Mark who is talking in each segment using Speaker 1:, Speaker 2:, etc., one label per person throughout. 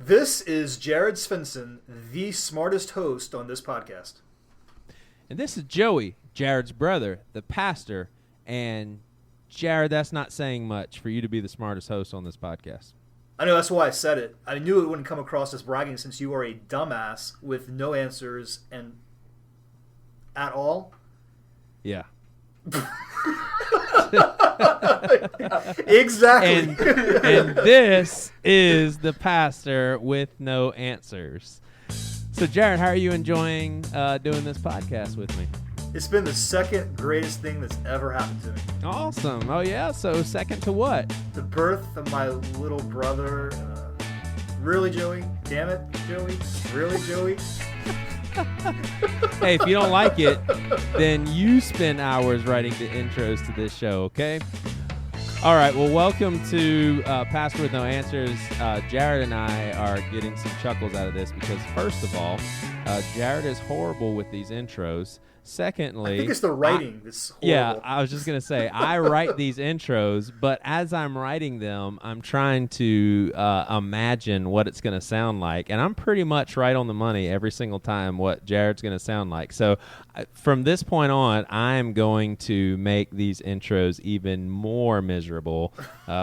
Speaker 1: This is Jared Svensson, the smartest host on this podcast.
Speaker 2: And this is Joey, Jared's brother, the pastor. And Jared, that's not saying much for you to be the smartest host on this podcast.
Speaker 1: I know, that's why I said it. I knew it wouldn't come across as bragging since you are a dumbass with no answers and at all.
Speaker 2: Yeah.
Speaker 1: Exactly.
Speaker 2: And this is the pastor with no answers. So, Jared, how are you enjoying doing this podcast with me?
Speaker 1: It's been the second greatest thing that's ever happened to me.
Speaker 2: Awesome. Oh, yeah? So second to what?
Speaker 1: The birth of my little brother. Really, Joey? Damn it, Joey? Really, Joey?
Speaker 2: Hey, if you don't like it, then you spend hours writing the intros to this show, okay? All right, well, welcome to Pastor with No Answers. Jared and I are getting some chuckles out of this because, first of all, Jared is horrible with these intros. Secondly,
Speaker 1: I think it's the writing that's horrible.
Speaker 2: Yeah, I was just going to say, I write these intros, but as I'm writing them, I'm trying to imagine what it's going to sound like, and I'm pretty much right on the money every single time what Jared's going to sound like. So from this point on, I'm going to make these intros even more miserable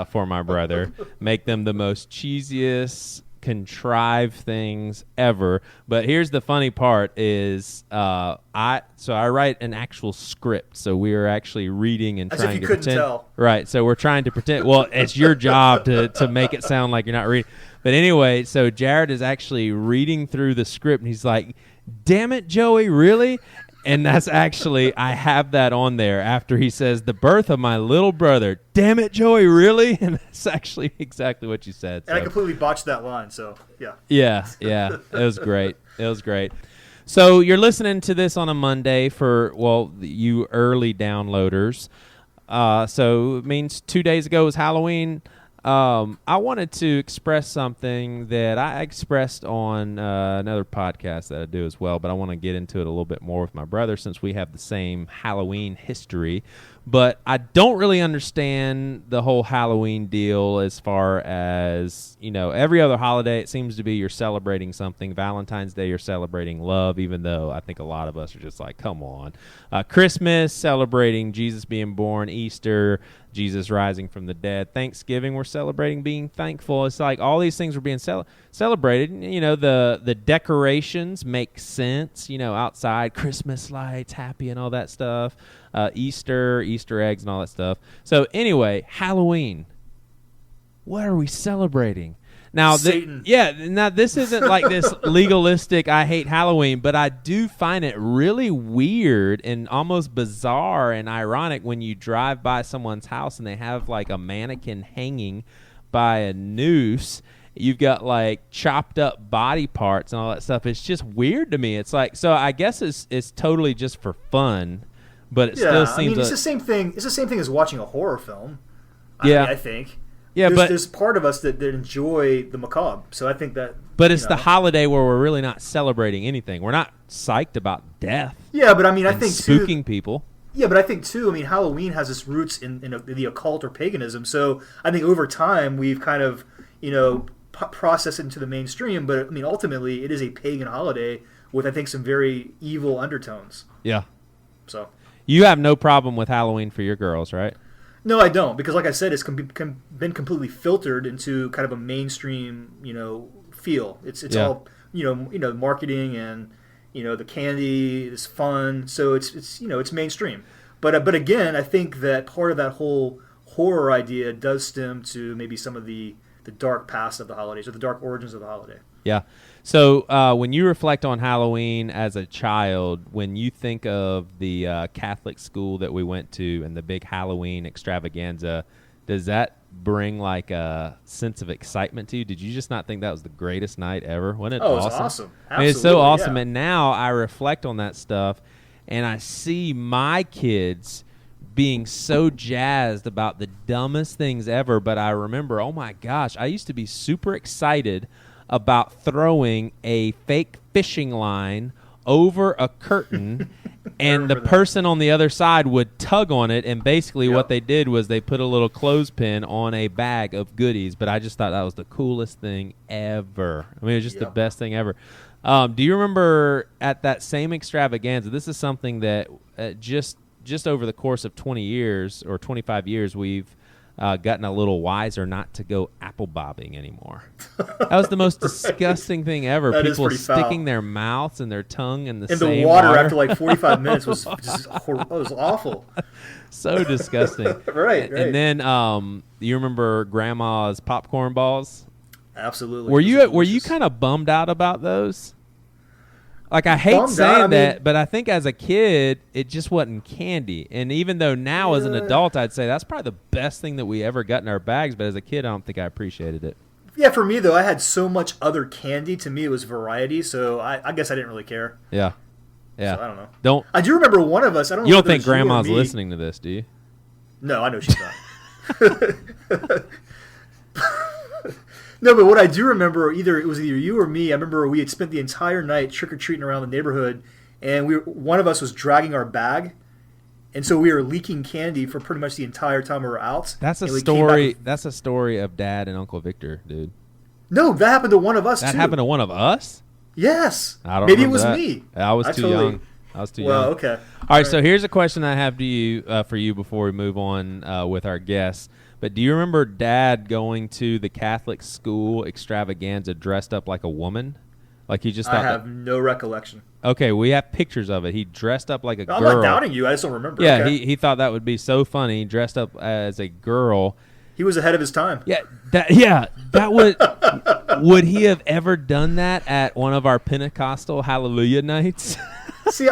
Speaker 2: for my brother, make them the most cheesiest, contrived things ever. But here's the funny part is I write an actual script, so we are actually reading and trying to pretend.
Speaker 1: Tell.
Speaker 2: Right, so we're trying to pretend. Well, it's your job to make it sound like you're not reading. But anyway, so Jared is actually reading through the script, and he's like, "Damn it, Joey, really?" And that's actually, I have that on there after he says, "The birth of my little brother." Damn it, Joey, really? And that's actually exactly what you said.
Speaker 1: And I completely botched that line, so yeah.
Speaker 2: Yeah, it was great. It was great. So you're listening to this on a Monday for, well, you early downloaders. So it means 2 days ago was Halloween. I wanted to express something that I expressed on another podcast that I do as well, but I want to get into it a little bit more with my brother since we have the same Halloween history. But I don't really understand the whole Halloween deal as far as, every other holiday it seems to be you're celebrating something. Valentine's Day, you're celebrating love, even though I think a lot of us are just like, come on. Christmas, celebrating Jesus being born. Easter, Jesus rising from the dead. Thanksgiving, we're celebrating being thankful. It's like all these things are being celebrated. The decorations make sense, outside, Christmas lights, happy and all that stuff. Easter eggs and all that stuff. So anyway, Halloween. What are we celebrating? Now,
Speaker 1: Satan.
Speaker 2: Now this isn't like this legalistic, I hate Halloween, but I do find it really weird and almost bizarre and ironic when you drive by someone's house and they have like a mannequin hanging by a noose. You've got like chopped up body parts and all that stuff. It's just weird to me. It's like, so I guess it's totally just for fun, but it still seems
Speaker 1: it's the same thing. It's the same thing as watching a horror film. I think.
Speaker 2: Yeah,
Speaker 1: there's part of us that enjoy the macabre. So I think that.
Speaker 2: But it's the holiday where we're really not celebrating anything. We're not psyched about death.
Speaker 1: Yeah, but I mean, I think
Speaker 2: spooking people.
Speaker 1: Yeah, but I think too. I mean, Halloween has its roots in the occult or paganism. So I think over time we've kind of processed it into the mainstream. But I mean, ultimately, it is a pagan holiday with, I think, some very evil undertones.
Speaker 2: Yeah.
Speaker 1: So.
Speaker 2: You have no problem with Halloween for your girls, right?
Speaker 1: No, I don't, because like I said, it's been completely filtered into kind of a mainstream, feel. It's all marketing and the candy is fun, so it's mainstream. But again, I think that part of that whole horror idea does stem to maybe some of the dark past of the holidays or the dark origins of the holiday.
Speaker 2: Yeah. So when you reflect on Halloween as a child, when you think of the Catholic school that we went to and the big Halloween extravaganza, does that bring like a sense of excitement to you? Did you just not think that was the greatest night ever? Wasn't it awesome?
Speaker 1: It was awesome. Absolutely,
Speaker 2: I mean, it's so awesome.
Speaker 1: Yeah.
Speaker 2: And now I reflect on that stuff and I see my kids being so jazzed about the dumbest things ever. But I remember, oh my gosh, I used to be super excited about throwing a fake fishing line over a curtain And the person on the other side would tug on it, and basically what they did was they put a little clothespin on a bag of goodies. But I just thought that was the coolest thing ever. I mean, it was just the best thing ever. Do you remember at that same extravaganza, this is something that just over the course of 20 years or 25 years, we've gotten a little wiser not to go apple bobbing anymore. That was the most disgusting thing ever. People sticking their mouths and their tongue in the
Speaker 1: water after like 45 minutes was just was awful.
Speaker 2: So disgusting.
Speaker 1: Right.
Speaker 2: And then you remember Grandma's popcorn balls?
Speaker 1: Absolutely.
Speaker 2: Were you kind of bummed out about those? Like, I hate saying that, but I think as a kid, it just wasn't candy. And even though now as an adult, I'd say that's probably the best thing that we ever got in our bags, but as a kid, I don't think I appreciated it.
Speaker 1: Yeah, for me, though, I had so much other candy. To me, it was variety, so I guess I didn't really care.
Speaker 2: Yeah.
Speaker 1: So, I don't know. I do remember one of us. I don't know.
Speaker 2: You don't think Grandma's listening to this, do you?
Speaker 1: No, I know she's not. No, but what I do remember, it was either you or me. I remember we had spent the entire night trick or treating around the neighborhood, and one of us was dragging our bag, and so we were leaking candy for pretty much the entire time we were out.
Speaker 2: That's a story. That's a story of Dad and Uncle Victor, dude.
Speaker 1: No, that happened to one of us.
Speaker 2: That happened to one of us.
Speaker 1: Yes.
Speaker 2: I don't.
Speaker 1: Maybe it was
Speaker 2: that.
Speaker 1: me.
Speaker 2: I was too young. I was too young.
Speaker 1: Well, okay.
Speaker 2: All right. So here's a question I have to you for you before we move on with our guests. But do you remember Dad going to the Catholic school extravaganza dressed up like a woman? Like he just thought.
Speaker 1: I have no recollection.
Speaker 2: Okay, we have pictures of it. He dressed up like a girl.
Speaker 1: I'm not doubting you. I just don't remember.
Speaker 2: Yeah,
Speaker 1: okay.
Speaker 2: he thought that would be so funny. He dressed up as a girl.
Speaker 1: He was ahead of his time.
Speaker 2: Yeah, that would would he have ever done that at one of our Pentecostal Hallelujah nights?
Speaker 1: See,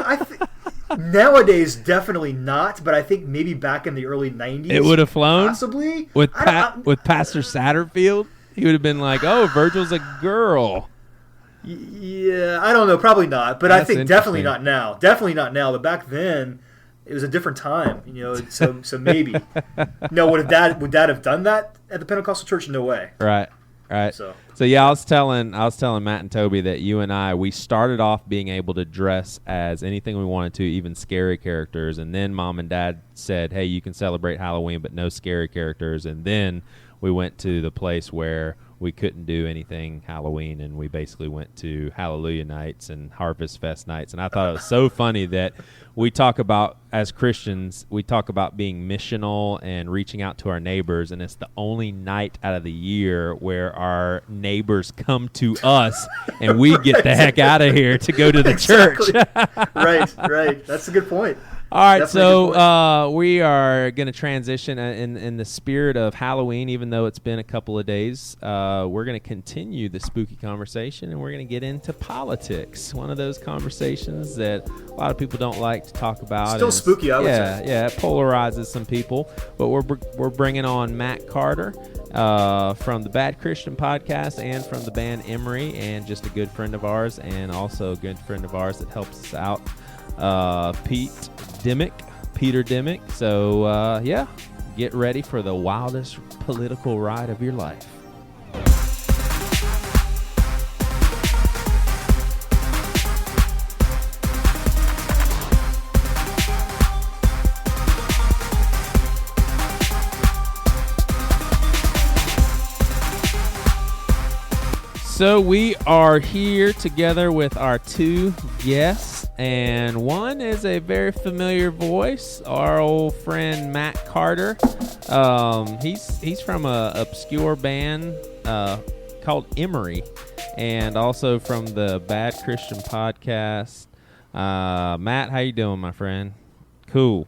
Speaker 1: nowadays, definitely not, but I think maybe back in the early 90s.
Speaker 2: It would have flown?
Speaker 1: Possibly.
Speaker 2: With Pastor Satterfield? He would have been like, oh, Virgil's a girl.
Speaker 1: Yeah, I don't know. Probably not. But that's I think definitely not now. Definitely not now. But back then, it was a different time. So maybe. No, would Dad have done that at the Pentecostal church? No way.
Speaker 2: Right. So yeah, I was telling Matt and Toby that you and I, we started off being able to dress as anything we wanted to, even scary characters, and then Mom and Dad said, "Hey, you can celebrate Halloween, but no scary characters." And then we went to the place where we couldn't do anything Halloween, and we basically went to Hallelujah nights and Harvest Fest nights. And I thought it was so funny that we talk about, as Christians, we talk about being missional and reaching out to our neighbors, and it's the only night out of the year where our neighbors come to us and we get the heck out of here to go to the church.
Speaker 1: Right. That's a good point.
Speaker 2: All right, so we are going to transition in the spirit of Halloween, even though it's been a couple of days. We're going to continue the spooky conversation, and we're going to get into politics, one of those conversations that a lot of people don't like to talk about.
Speaker 1: Still spooky, I would say.
Speaker 2: Yeah, it polarizes some people. But we're bringing on Matt Carter from the Bad Christian podcast and from the band Emery, and just a good friend of ours, and also a good friend of ours that helps us out. Peter Dimmick. So, get ready for the wildest political ride of your life. So we are here together with our two guests, and one is a very familiar voice, our old friend Matt Carter. He's from a obscure band called Emery, and also from the Bad Christian podcast. Matt, how you doing, my friend? Cool.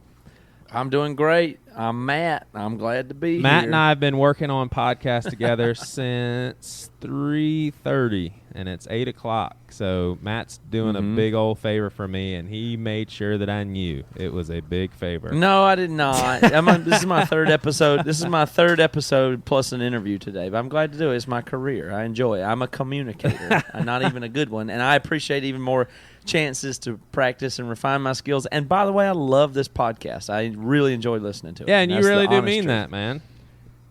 Speaker 3: I'm doing great. I'm Matt. I'm glad to be here.
Speaker 2: Matt and I have been working on podcasts together since 3:30, and it's 8 o'clock. So Matt's doing a big old favor for me, and he made sure that I knew it was a big favor.
Speaker 3: No, I did not. This is my third episode. This is my third episode plus an interview today, but I'm glad to do it. It's my career. I enjoy it. I'm a communicator, not even a good one, and I appreciate even more chances to practice and refine my skills. And by the way, I love this podcast. I really enjoy listening to it.
Speaker 2: Yeah, and you really do mean that, man.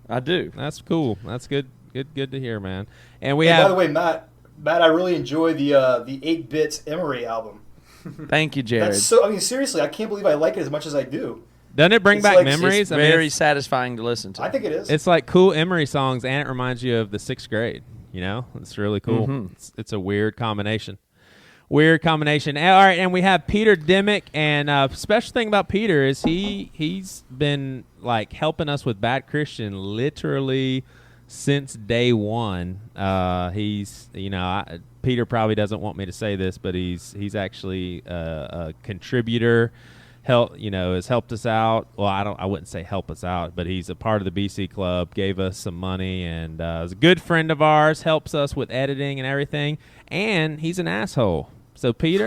Speaker 3: I do.
Speaker 2: That's cool. That's good to hear, man. And
Speaker 1: by the way, Matt, I really enjoy the 8 Bits Emery album.
Speaker 3: Thank you, Jared.
Speaker 1: That's so. I mean, seriously, I can't believe I like it as much as I do.
Speaker 2: Doesn't it bring
Speaker 1: It's
Speaker 2: back
Speaker 1: like-
Speaker 2: memories?
Speaker 3: It's very satisfying to listen to.
Speaker 1: I think it is.
Speaker 2: It's like cool Emery songs, and it reminds you of the 6th grade. You know, it's really cool.
Speaker 3: Mhm.
Speaker 2: It's a weird combination. Weird combination. All right, and we have Peter Dimmick, and special thing about Peter is he's been like helping us with Bad Christian literally since day one. He's Peter probably doesn't want me to say this, but he's actually a contributor. Has helped us out. Well, I wouldn't say help us out, but he's a part of the BC Club, gave us some money, and is a good friend of ours, helps us with editing and everything, and he's an asshole. So, Peter.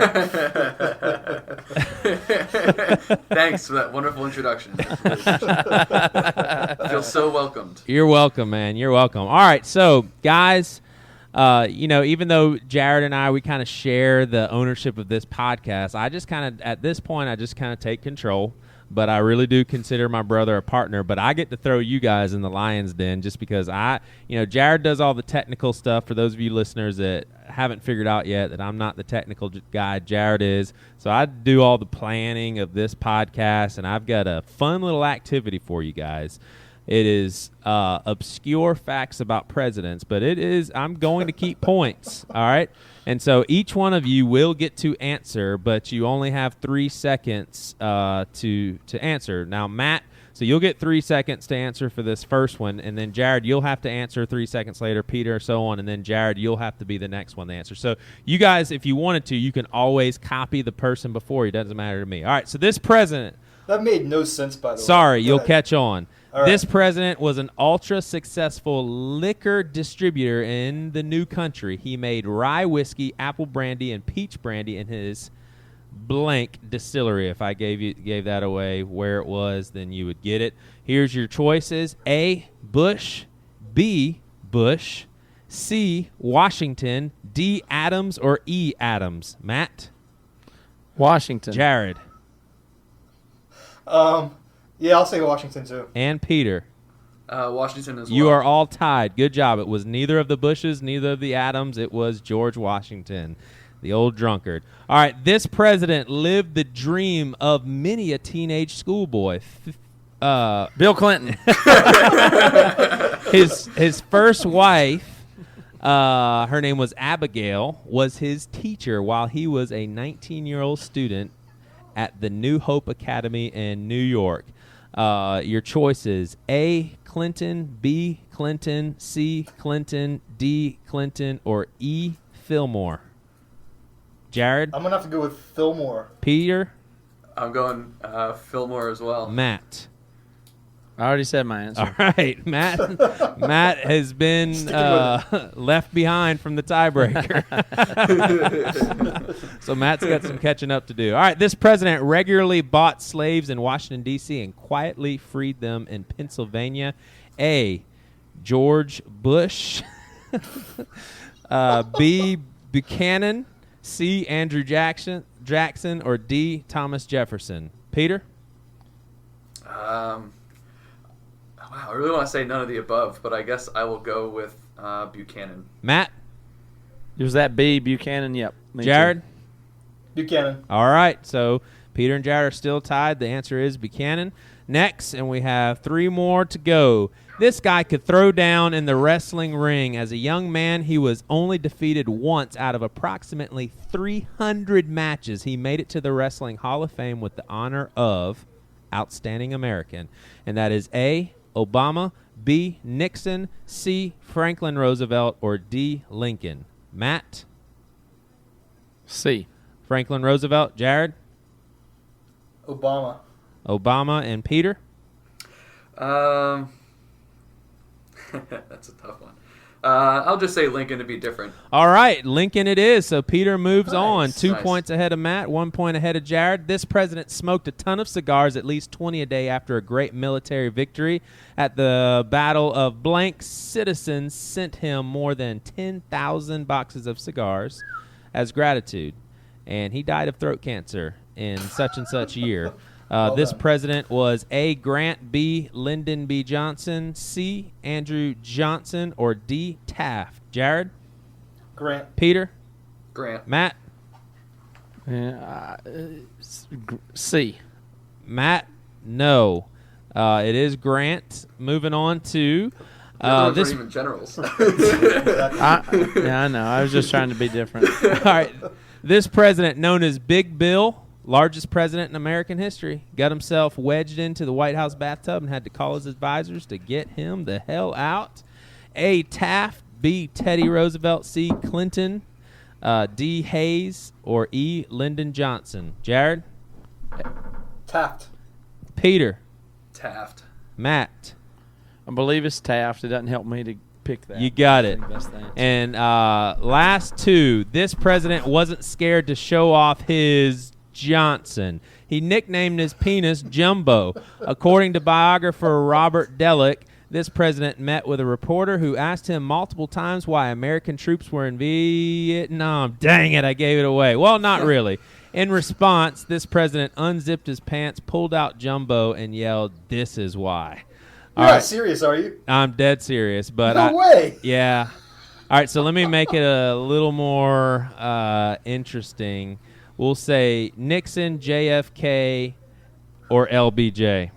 Speaker 4: Thanks for that wonderful introduction. I feel so welcomed.
Speaker 2: You're welcome, man. You're welcome. All right, so, guys, even though Jared and I, we kind of share the ownership of this podcast, at this point, I just kind of take control. But I really do consider my brother a partner. But I get to throw you guys in the lion's den just because Jared does all the technical stuff. For those of you listeners that haven't figured out yet that I'm not the technical guy, Jared is. So I do all the planning of this podcast, and I've got a fun little activity for you guys. It is obscure facts about presidents, but I'm going to keep points, all right? And so each one of you will get to answer, but you only have 3 seconds to answer. Now, Matt, so you'll get 3 seconds to answer for this first one, and then Jared, you'll have to answer 3 seconds later, Peter, so on, and then Jared, you'll have to be the next one to answer. So you guys, if you wanted to, you can always copy the person before you. It doesn't matter to me. All right, so this president.
Speaker 1: That made no sense, by the way.
Speaker 2: Sorry, you'll catch on.
Speaker 1: All right.
Speaker 2: This president was an ultra-successful liquor distributor in the new country. He made rye whiskey, apple brandy, and peach brandy in his blank distillery. If I gave that away where it was, then you would get it. Here's your choices. A, Bush. B, Bush. C, Washington. D, Adams. Or E, Adams. Matt?
Speaker 3: Washington.
Speaker 2: Jared?
Speaker 1: Yeah, I'll say Washington too.
Speaker 2: And Peter?
Speaker 4: Washington as well.
Speaker 2: You are all tied. Good job. It was neither of the Bushes, neither of the Adams. It was George Washington, the old drunkard. All right, this president lived the dream of many a teenage schoolboy.
Speaker 3: Bill Clinton.
Speaker 2: His first wife, her name was Abigail, was his teacher while he was a 19-year-old student at the New Hope Academy in New York. Your choices: A, Clinton, B, Clinton, C, Clinton, D, Clinton, or E, Fillmore. Jared?
Speaker 1: I'm going to have to go with Fillmore.
Speaker 2: Peter?
Speaker 4: I'm going Fillmore as well.
Speaker 2: Matt?
Speaker 3: I already said my answer.
Speaker 2: All right, Matt. Matt has been left behind from the tiebreaker. So Matt's got some catching up to do. All right, this president regularly bought slaves in Washington, D.C. and quietly freed them in Pennsylvania. A, George Bush. B, Buchanan. C, Andrew Jackson. Or D, Thomas Jefferson. Peter?
Speaker 4: Wow, I really want to say none of the above, but I guess I will go with Buchanan.
Speaker 2: Matt?
Speaker 3: Was that B, Buchanan? Yep.
Speaker 2: Jared?
Speaker 1: Buchanan.
Speaker 2: All right, so Peter and Jared are still tied. The answer is Buchanan. Next, and we have 3 more to go. This guy could throw down in the wrestling ring. As a young man, he was only defeated once out of approximately 300 matches. He made it to the Wrestling Hall of Fame with the honor of Outstanding American. And that is A, Obama, B, Nixon, C, Franklin Roosevelt, or D, Lincoln. Matt?
Speaker 3: C.
Speaker 2: Franklin Roosevelt. Jared?
Speaker 1: Obama.
Speaker 2: Obama. And Peter?
Speaker 4: That's a tough one. I'll just say Lincoln to be different.
Speaker 2: All right, Lincoln it is. So Peter moves on. 2
Speaker 4: Nice.
Speaker 2: points ahead of Matt, 1 point ahead of Jared. This president smoked a ton of cigars, at least 20 a day, after a great military victory. At the Battle of Blank, citizens sent him more than 10,000 boxes of cigars as gratitude. And he died of throat cancer in such and such year. This president was A, Grant, B, Lyndon B. Johnson, C, Andrew Johnson, or D, Taft. Jared?
Speaker 1: Grant.
Speaker 2: Peter?
Speaker 4: Grant.
Speaker 2: Matt?
Speaker 3: Yeah, C.
Speaker 2: Matt, no. It is Grant. Moving on to
Speaker 4: The other ones
Speaker 2: this.
Speaker 4: aren't even generals.
Speaker 3: Yeah, I know. I was just trying to be different.
Speaker 2: All right. This president, known as Big Bill, largest president in American history, got himself wedged into the White House bathtub and had to call his advisors to get him the hell out. A. Taft, B. Teddy Roosevelt, C. Clinton, D. Hayes, or E. Lyndon Johnson. Jared?
Speaker 1: Taft.
Speaker 2: Peter?
Speaker 4: Taft.
Speaker 2: Matt?
Speaker 3: I believe it's Taft. It doesn't help me to pick that.
Speaker 2: You got it.
Speaker 3: That's the answer.
Speaker 2: And last two, this president wasn't scared to show off his Johnson. He nicknamed his penis Jumbo. According to biographer Robert Delick, this president met with a reporter who asked him multiple times why American troops were in Vietnam. Dang it, I gave it away. Well, not really. In response, this president unzipped his pants, pulled out Jumbo, and yelled, "This is why."
Speaker 1: You're not serious, are you?
Speaker 2: I'm dead serious. But
Speaker 1: No way.
Speaker 2: Yeah. All right, so let me make it a little more interesting. We'll say Nixon, JFK, or LBJ.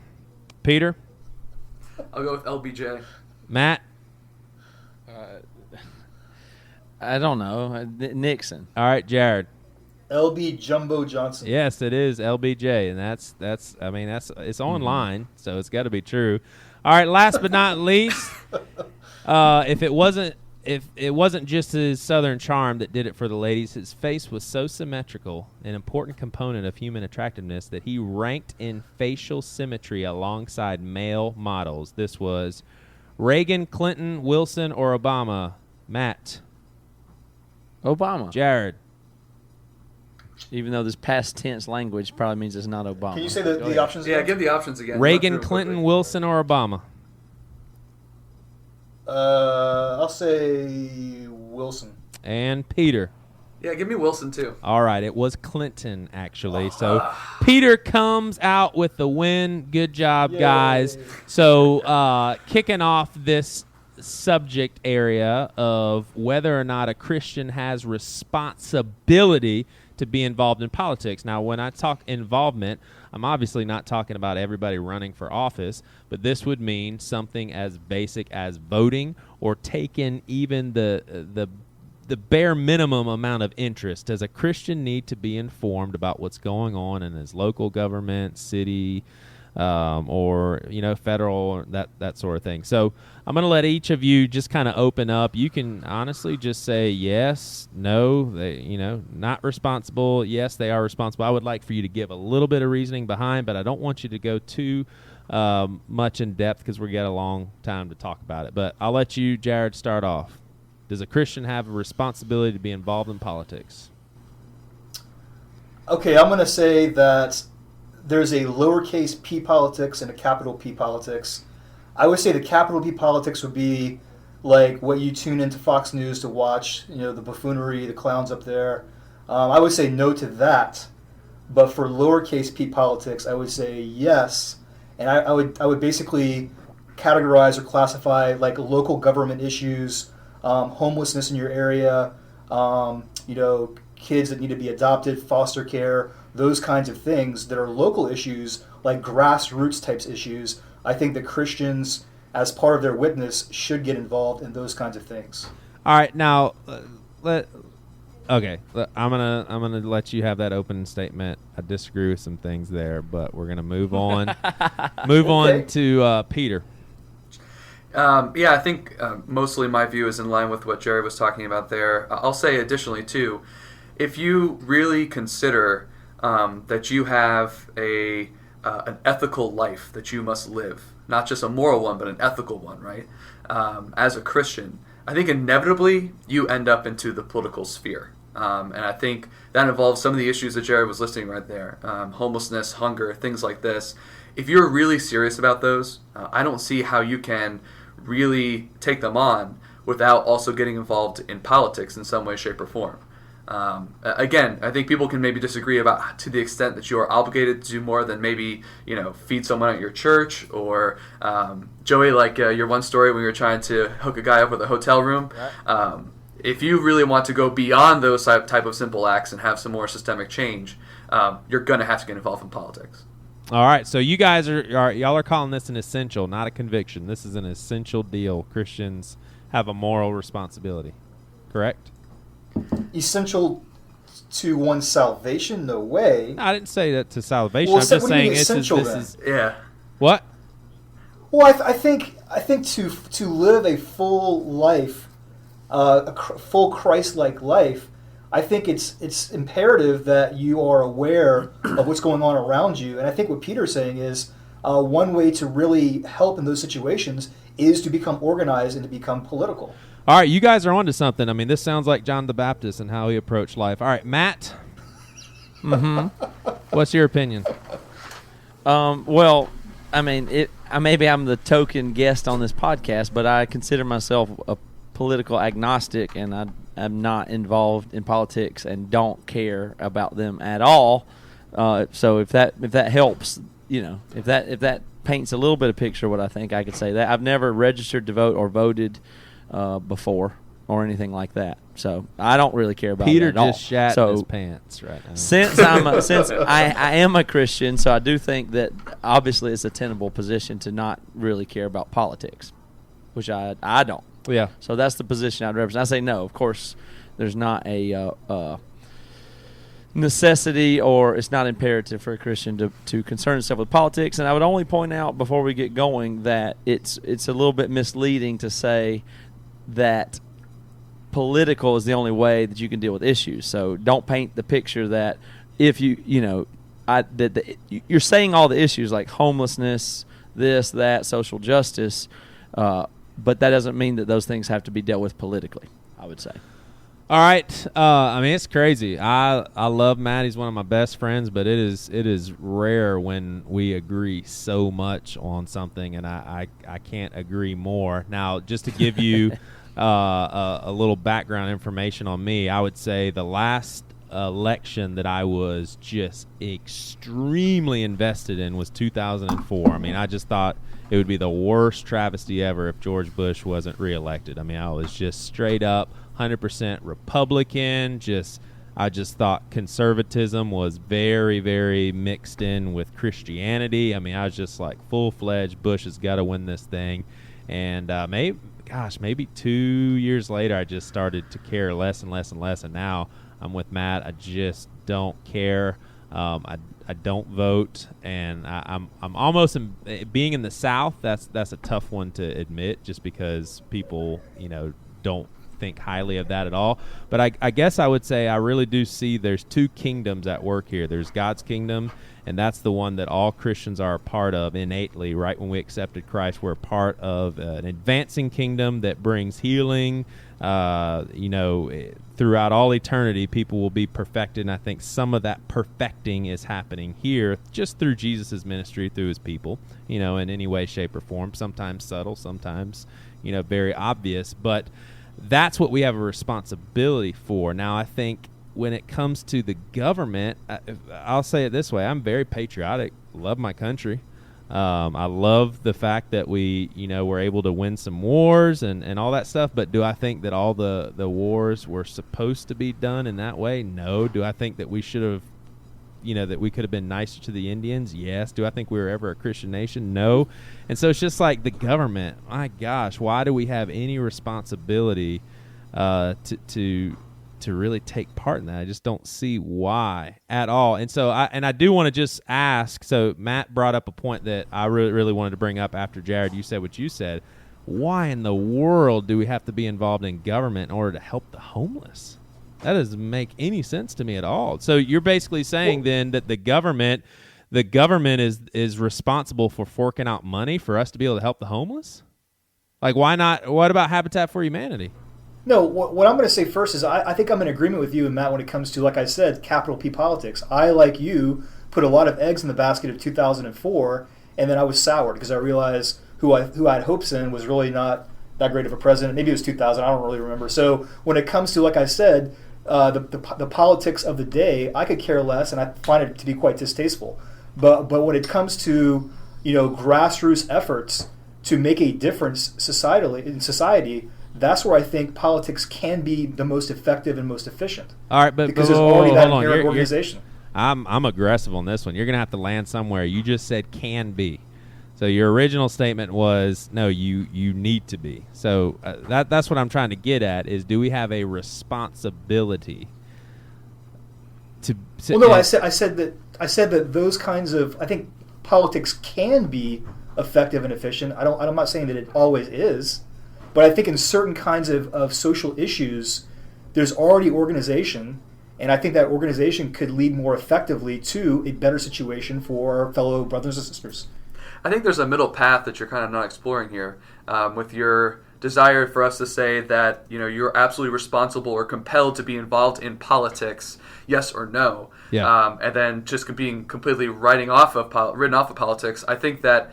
Speaker 2: Peter?
Speaker 4: I'll go with LBJ.
Speaker 2: Matt?
Speaker 3: I don't know. Nixon.
Speaker 2: All right, Jared.
Speaker 1: LB Jumbo Johnson.
Speaker 2: Yes, it is LBJ, and that's it's online, so it's got to be true. All right, last but not least, if it wasn't just his southern charm that did it for the ladies, his face was so symmetrical, an important component of human attractiveness, that he ranked in facial symmetry alongside male models. This was Reagan, Clinton, Wilson, or Obama. Matt.
Speaker 3: Obama.
Speaker 2: Jared.
Speaker 3: Even though this past tense language probably means it's not Obama.
Speaker 1: Can you say the options
Speaker 4: Yeah,
Speaker 1: again?
Speaker 4: give the options again.
Speaker 2: Reagan,
Speaker 4: Run through 'em
Speaker 2: Clinton,
Speaker 4: quickly.
Speaker 2: Wilson, or Obama?
Speaker 1: I'll say Wilson.
Speaker 2: And Peter.
Speaker 4: Yeah, give me Wilson too.
Speaker 2: All right, it was Clinton, actually. So Peter comes out with the win. Good job, guys.
Speaker 1: Yay.
Speaker 2: So kicking off this subject area of whether or not a Christian has responsibility to be involved in politics. Now, when I talk involvement, I'm obviously not talking about everybody running for office, but this would mean something as basic as voting or taking even the bare minimum amount of interest. Does a Christian need to be informed about what's going on in his local government, city, or federal, or that sort of thing? So I'm going to let each of you just kind of open up. You can honestly just say yes, no, they not responsible, yes, they are responsible. I would like for you to give a little bit of reasoning behind, but I don't want you to go too much in depth because we got a long time to talk about it. But I'll let you, Jared, start off. Does a Christian have a responsibility to be involved in politics?
Speaker 1: Okay, I'm going to say that there's a lowercase p politics and a capital P politics. I would say the capital P politics would be like what you tune into Fox News to watch, the buffoonery, the clowns up there. I would say no to that. But for lowercase p politics, I would say yes. And I would basically categorize or classify like local government issues, homelessness in your area, kids that need to be adopted, foster care, those kinds of things that are local issues, like grassroots types issues. I think that Christians, as part of their witness, should get involved in those kinds of things.
Speaker 2: All right, now I'm gonna let you have that open statement. I disagree with some things there, but we're gonna move on. On to Peter.
Speaker 4: Yeah, I think mostly my view is in line with what Jerry was talking about there. I'll say additionally, too, if you really consider that you have an ethical life that you must live, not just a moral one, but an ethical one, right? As a Christian, I think inevitably you end up into the political sphere. And I think that involves some of the issues that Jerry was listing right there. Homelessness, hunger, things like this. If you're really serious about those, I don't see how you can really take them on without also getting involved in politics in some way, shape, or form. Again, I think people can maybe disagree about to the extent that you are obligated to do more than maybe, feed someone at your church or, Joey, like your one story when you were trying to hook a guy up with a hotel room.
Speaker 3: Right.
Speaker 4: if you really want to go beyond those type of simple acts and have some more systemic change, you're going to have to get involved in politics.
Speaker 2: All right, so you guys y'all are calling this an essential, not a conviction. This is an essential deal. Christians have a moral responsibility, correct?
Speaker 1: Essential to one's salvation? No way.
Speaker 2: I didn't say that to salvation.
Speaker 1: Well,
Speaker 2: I'm just saying
Speaker 1: this
Speaker 2: is
Speaker 4: Yeah.
Speaker 2: what?
Speaker 1: Well, I think to live a full life, full Christ-like life, I think it's imperative that you are aware of what's going on around you. And I think what Peter's saying is one way to really help in those situations is to become organized and to become political.
Speaker 2: All right, you guys are onto something. I mean, this sounds like John the Baptist and how he approached life. All right, Matt. What's your opinion?
Speaker 3: Well, I mean, maybe I'm the token guest on this podcast, but I consider myself a political agnostic, and I'm not involved in politics and don't care about them at all. So if that helps, if that paints a little bit of picture of what I think, I could say that I've never registered to vote or voted before or anything like that. So I don't really care about
Speaker 2: Peter
Speaker 3: it at all.
Speaker 2: just shat in his pants right now.
Speaker 3: Since I am a Christian, so I do think that obviously it's a tenable position to not really care about politics, which I don't.
Speaker 2: Yeah.
Speaker 3: So that's the position I'd represent. I say no. Of course, there's not a necessity, or it's not imperative for a Christian to concern himself with politics. And I would only point out before we get going that it's a little bit misleading to say that political is the only way that you can deal with issues. So don't paint the picture that if you're saying all the issues like homelessness, this, that, social justice, but that doesn't mean that those things have to be dealt with politically, I would say.
Speaker 2: All right. I mean, it's crazy. I love Matt. He's one of my best friends, but it is rare when we agree so much on something, and I can't agree more. Now, just to give you a little background information on me, I would say the last election that I was just extremely invested in was 2004. I mean, I just thought it would be the worst travesty ever if George Bush wasn't reelected. I mean, I was just straight up 100% Republican. I just thought conservatism was very, very mixed in with Christianity. I mean, I was just like full-fledged, Bush has got to win this thing. And maybe 2 years later, I just started to care less and less and less. And now I'm with Matt. I just don't care. I don't vote, and I'm almost being in the South. That's a tough one to admit, just because people don't think highly of that at all. But I guess I would say I really do see there's two kingdoms at work here. There's God's kingdom, and that's the one that all Christians are a part of innately. Right when we accepted Christ, we're a part of an advancing kingdom that brings healing. Throughout all eternity, people will be perfected, and I think some of that perfecting is happening here just through Jesus' ministry, through his people, in any way, shape, or form, sometimes subtle, sometimes, very obvious, but that's what we have a responsibility for. Now, I think when it comes to the government, I'll say it this way, I'm very patriotic, love my country. I love the fact that we, were able to win some wars and all that stuff. But do I think that all the wars were supposed to be done in that way? No. Do I think that we should have, that we could have been nicer to the Indians? Yes. Do I think we were ever a Christian nation? No. And so it's just like the government. My gosh, why do we have any responsibility to really take part in that? I just don't see why at all. And so I do want to just ask, so Matt brought up a point that I really, really wanted to bring up after Jared, you said what you said. Why in the world do we have to be involved in government in order to help the homeless? That doesn't make any sense to me at all. So you're basically saying then that the government is responsible for forking out money for us to be able to help the homeless? Like, why not? What about Habitat for Humanity?
Speaker 1: No, what I'm going to say first is I think I'm in agreement with you and Matt when it comes to, like I said, capital P politics. I, like you, put a lot of eggs in the basket of 2004, and then I was soured because I realized who I had hopes in was really not that great of a president. Maybe it was 2000. I don't really remember. So when it comes to, like I said, the politics of the day, I could care less, and I find it to be quite distasteful. But when it comes to grassroots efforts to make a difference in society, that's where I think politics can be the most effective and most efficient.
Speaker 2: All right,
Speaker 1: because there's already that inherent organization.
Speaker 2: I'm aggressive on this one. You're going to have to land somewhere. You just said can be. So your original statement was, no, you need to be. So that's what I'm trying to get at is, do we have a responsibility to?
Speaker 1: Well, no, I said that those kinds of, I think politics can be effective and efficient. I'm not saying that it always is, but I think in certain kinds of social issues, there's already organization, and I think that organization could lead more effectively to a better situation for fellow brothers and sisters.
Speaker 4: I think there's a middle path that you're kind of not exploring here, with your desire for us to say that you're absolutely responsible or compelled to be involved in politics, yes or no, and then just being completely written off of politics. I think that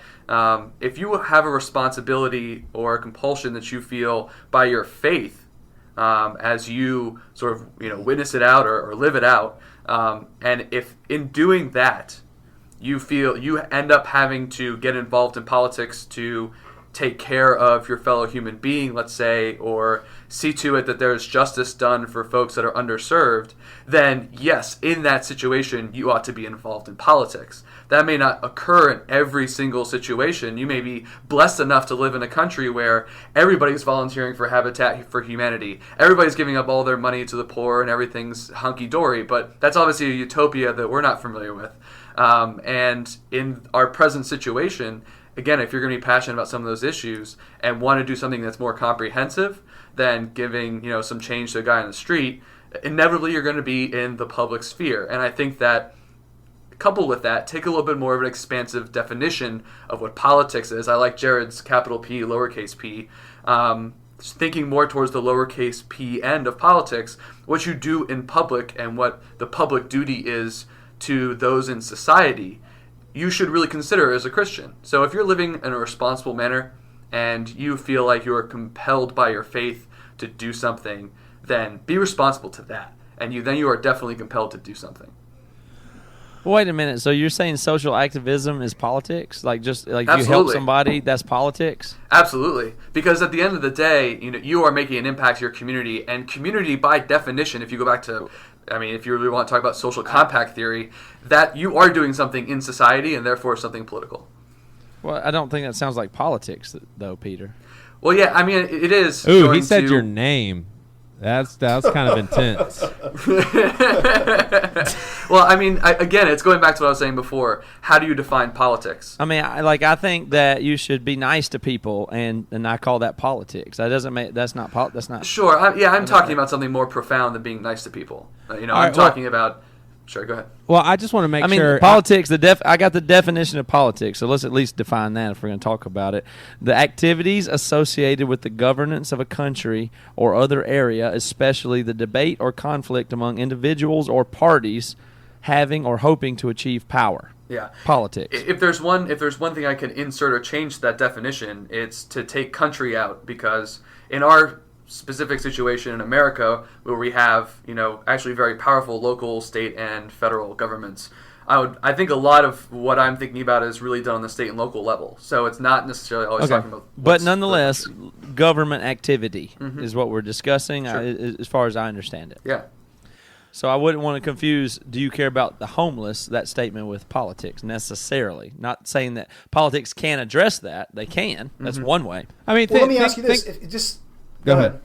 Speaker 4: if you have a responsibility or a compulsion that you feel by your faith, as you sort of witness it out or live it out, and if in doing that you feel you end up having to get involved in politics to take care of your fellow human being, let's say, or see to it that there's justice done for folks that are underserved, then yes, in that situation, you ought to be involved in politics. That may not occur in every single situation. You may be blessed enough to live in a country where everybody's volunteering for Habitat for Humanity. Everybody's giving up all their money to the poor and everything's hunky-dory, but that's obviously a utopia that we're not familiar with. And in our present situation, again, if you're going to be passionate about some of those issues and want to do something that's more comprehensive than giving some change to a guy on the street, inevitably you're going to be in the public sphere. And I think that, coupled with that, take a little bit more of an expansive definition of what politics is. I like Jared's capital P, lowercase p. Thinking more towards the lowercase p end of politics, what you do in public and what the public duty is to those in society, you should really consider as a Christian. So if you're living in a responsible manner and you feel like you are compelled by your faith to do something, then be responsible to that. And you are definitely compelled to do something.
Speaker 3: Wait a minute. So you're saying social activism is politics? Like you
Speaker 4: Absolutely.
Speaker 3: help somebody, that's politics?
Speaker 4: Absolutely. Because at the end of the day, you are making an impact to your community, and community by definition, if you go back to, if you really want to talk about social compact theory, that you are doing something in society and therefore something political.
Speaker 3: Well, I don't think that sounds like politics, though, Peter.
Speaker 4: Well, yeah, it is.
Speaker 2: Ooh, he said your name. That's kind of intense.
Speaker 4: Well, again, it's going back to what I was saying before. How do you define politics?
Speaker 3: I think that you should be nice to people, and I call that politics. That doesn't make that's not.
Speaker 4: Sure, I'm talking about something more profound than being nice to people. I'm talking about. Sure, go ahead.
Speaker 2: Well, I just want to make sure.
Speaker 3: Politics, I got the definition of politics, so let's at least define that if we're going to talk about it. The activities associated with the governance of a country or other area, especially the debate or conflict among individuals or parties having or hoping to achieve power.
Speaker 4: Yeah.
Speaker 3: Politics.
Speaker 4: If there's one thing I can insert or change to that definition, it's to take country out, because in our specific situation in America, where we have actually very powerful local, state, and federal governments, I think a lot of what I'm thinking about is really done on the state and local level. So it's not necessarily always talking about.
Speaker 3: But nonetheless, government activity is what we're discussing, sure. As far as I understand it.
Speaker 4: Yeah.
Speaker 3: So I wouldn't want to confuse "do you care about the homeless," that statement, with politics necessarily. Not saying that politics can't address that; they can. That's one way.
Speaker 1: Let me ask you this. Go ahead.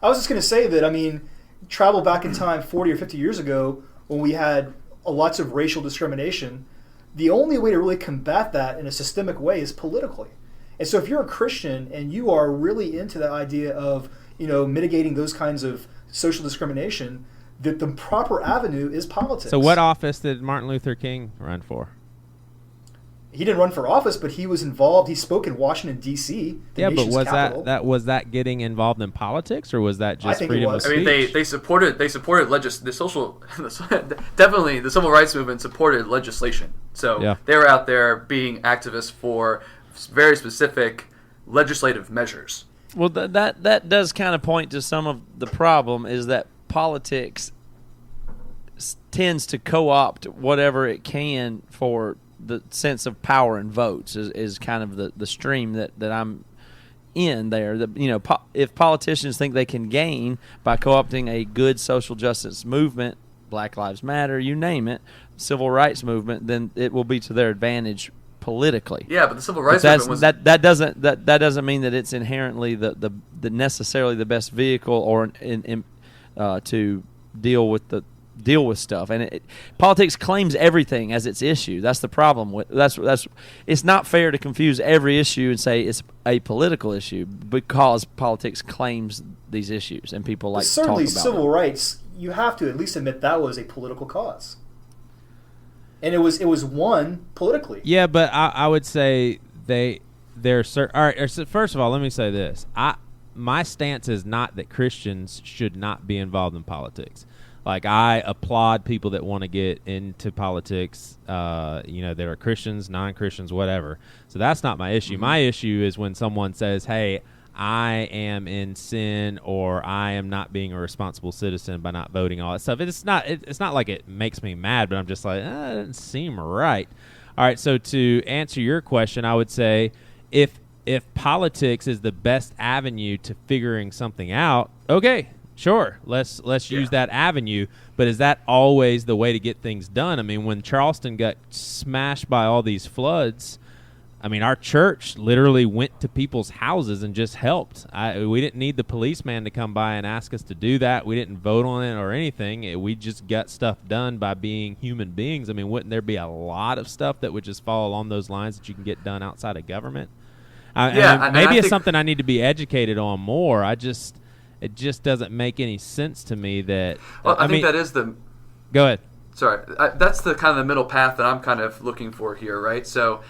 Speaker 1: I was just going to say that, travel back in time 40 or 50 years ago when we had lots of racial discrimination, the only way to really combat that in a systemic way is politically. And so if you're a Christian and you are really into the idea of, mitigating those kinds of social discrimination, that the proper avenue is politics.
Speaker 2: So what office did Martin Luther King run for?
Speaker 1: He didn't run for office, but he was involved. He spoke in Washington, D.C., the nation's capital.
Speaker 2: Was that getting involved in politics, or was that just freedom of speech?
Speaker 4: They supported the definitely the civil rights movement supported legislation. So they were out there being activists for very specific legislative measures.
Speaker 3: Well, that does kind of point to some of the problem, is that politics tends to co-opt whatever it can for the sense of power and votes is kind of the stream that I'm in there. If politicians think they can gain by co-opting a good social justice movement, Black Lives Matter, you name it, civil rights movement, then it will be to their advantage politically.
Speaker 4: Yeah, but the civil rights movement was
Speaker 3: that doesn't mean that it's inherently the necessarily the best vehicle or to deal with stuff. And politics claims everything as its issue. That's the problem. It's not fair to confuse every issue and say it's a political issue because politics claims these issues and people like to talk about
Speaker 1: civil rights. You have to at least admit that was a political cause, and it was won politically.
Speaker 2: Yeah, but I would say they're all right. So first of all, let me say this: my stance is not that Christians should not be involved in politics. Like, I applaud people that want to get into politics, that are Christians, non-Christians, whatever. So that's not my issue. Mm-hmm. My issue is when someone says, hey, I am in sin or I am not being a responsible citizen by not voting, all that stuff. It's not like it makes me mad, but I'm just like, it doesn't seem right. All right, so to answer your question, I would say if politics is the best avenue to figuring something out, okay, sure, let's use that avenue. But is that always the way to get things done? I mean, when Charleston got smashed by all these floods, I mean, our church literally went to people's houses and just helped. We didn't need the policeman to come by and ask us to do that. We didn't vote on it or anything. We just got stuff done by being human beings. I mean, wouldn't there be a lot of stuff that would just fall along those lines that you can get done outside of government? Maybe it's something I need to be educated on more. It just doesn't make any sense to me that.
Speaker 4: Well, I think that is the.
Speaker 2: Go ahead.
Speaker 4: Sorry, that's the kind of the middle path that I'm kind of looking for here, right? So.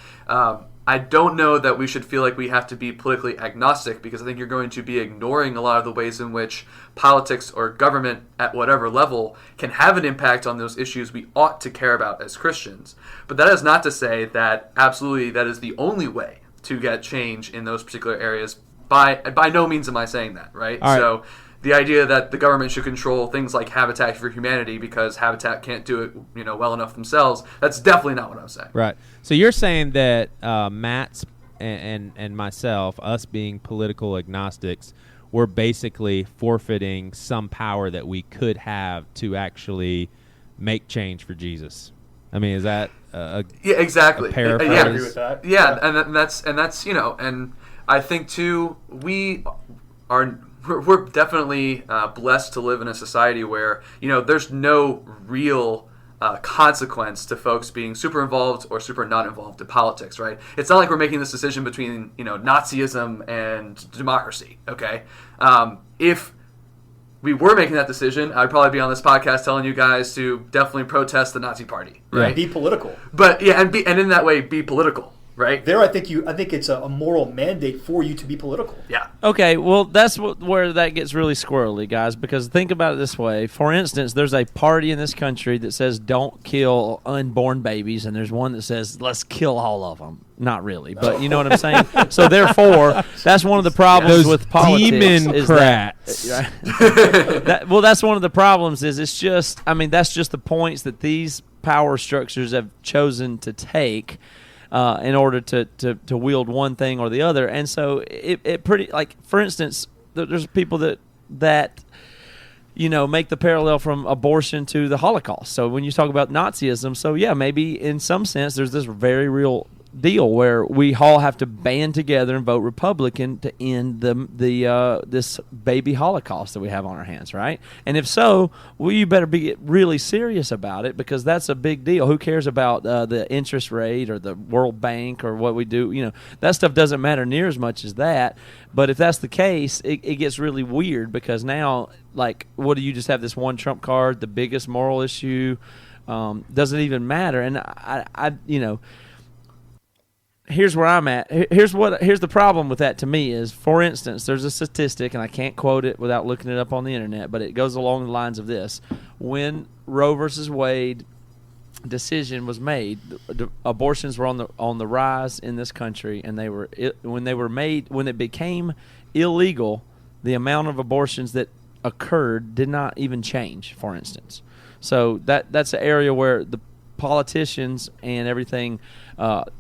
Speaker 4: I don't know that we should feel like we have to be politically agnostic, because I think you're going to be ignoring a lot of the ways in which politics or government at whatever level can have an impact on those issues we ought to care about as Christians. But that is not to say that absolutely that is the only way to get change in those particular areas. By no means am I saying that, right?
Speaker 2: All right.
Speaker 4: So the idea that the government should control things like Habitat for Humanity because Habitat can't do it, well enough themselves, that's definitely not what I'm saying.
Speaker 2: Right. So you're saying that Matt's and myself, us being political agnostics, we're basically forfeiting some power that we could have to actually make change for Jesus. I mean, is that
Speaker 4: yeah, exactly.
Speaker 2: A paraphrase?
Speaker 1: I agree with that.
Speaker 4: Yeah, and that's and I think too we're definitely blessed to live in a society where there's no real consequence to folks being super involved or super not involved in politics, right? It's not like we're making this decision between Nazism and democracy. Okay, if we were making that decision, I'd probably be on this podcast telling you guys to definitely protest the Nazi Party, right?
Speaker 1: Yeah, be political.
Speaker 4: But yeah, and in that way, be political. Right
Speaker 1: there, I think it's a moral mandate for you to be political.
Speaker 4: Yeah.
Speaker 3: Okay, well, that's where that gets really squirrely, guys. Because think about it this way: for instance, there's a party in this country that says don't kill unborn babies, and there's one that says let's kill all of them. Not really, but you know what I'm saying. So therefore, that's one of the problems with politics.
Speaker 2: Democrats.
Speaker 3: That's one of the problems. It's just, that's just the points that these power structures have chosen to take. In order to wield one thing or the other. And so it pretty, like, for instance, there's people that make the parallel from abortion to the Holocaust. So when you talk about Nazism, so yeah, maybe in some sense there's this very real deal where we all have to band together and vote Republican to end this baby Holocaust that we have on our hands, right? And if so, well, you better be really serious about it, because that's a big deal. Who cares about the interest rate or the World Bank or what we do? That stuff doesn't matter near as much as that. But if that's the case, it gets really weird, because now, like, what do you just have this one trump card, the biggest moral issue? Doesn't even matter. And I here's where I'm at. Here's the problem with that to me is, for instance, there's a statistic, and I can't quote it without looking it up on the internet, but it goes along the lines of this. When Roe versus Wade decision was made, abortions were on the rise in this country, and when it became illegal, the amount of abortions that occurred did not even change, for instance. So that's an area where the politicians and everything,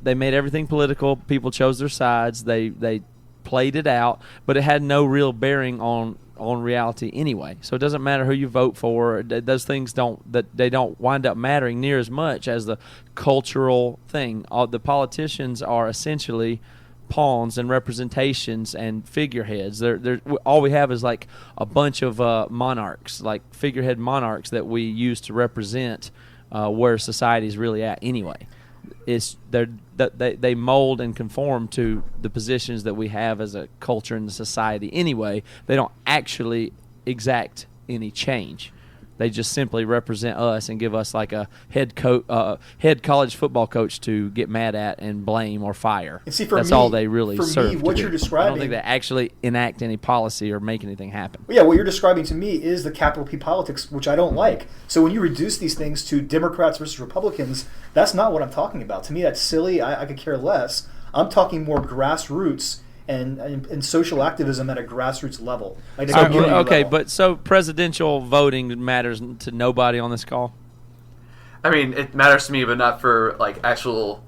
Speaker 3: they made everything political. People chose their sides. They played it out, but it had no real bearing on reality anyway. So it doesn't matter who you vote for. Those things don't wind up mattering near as much as the cultural thing. All the politicians are essentially pawns and representations and figureheads. They're all we have is like a bunch of monarchs, like figurehead monarchs that we use to represent where society is really at anyway. They mold and conform to the positions that we have as a culture and society anyway. They don't actually exact any change. They just simply represent us and give us like a head college football coach to get mad at and blame or fire.
Speaker 1: And see,
Speaker 3: that's all they really serve.
Speaker 1: For me, what you're describing,
Speaker 3: I don't think they actually enact any policy or make anything happen.
Speaker 1: Yeah, what you're describing to me is the capital P politics, which I don't like. So when you reduce these things to Democrats versus Republicans, that's not what I'm talking about. To me, that's silly. I could care less. I'm talking more grassroots and social activism at a grassroots level. Like
Speaker 3: okay, but so presidential voting matters to nobody on this call?
Speaker 4: I mean, it matters to me, but not for like actual,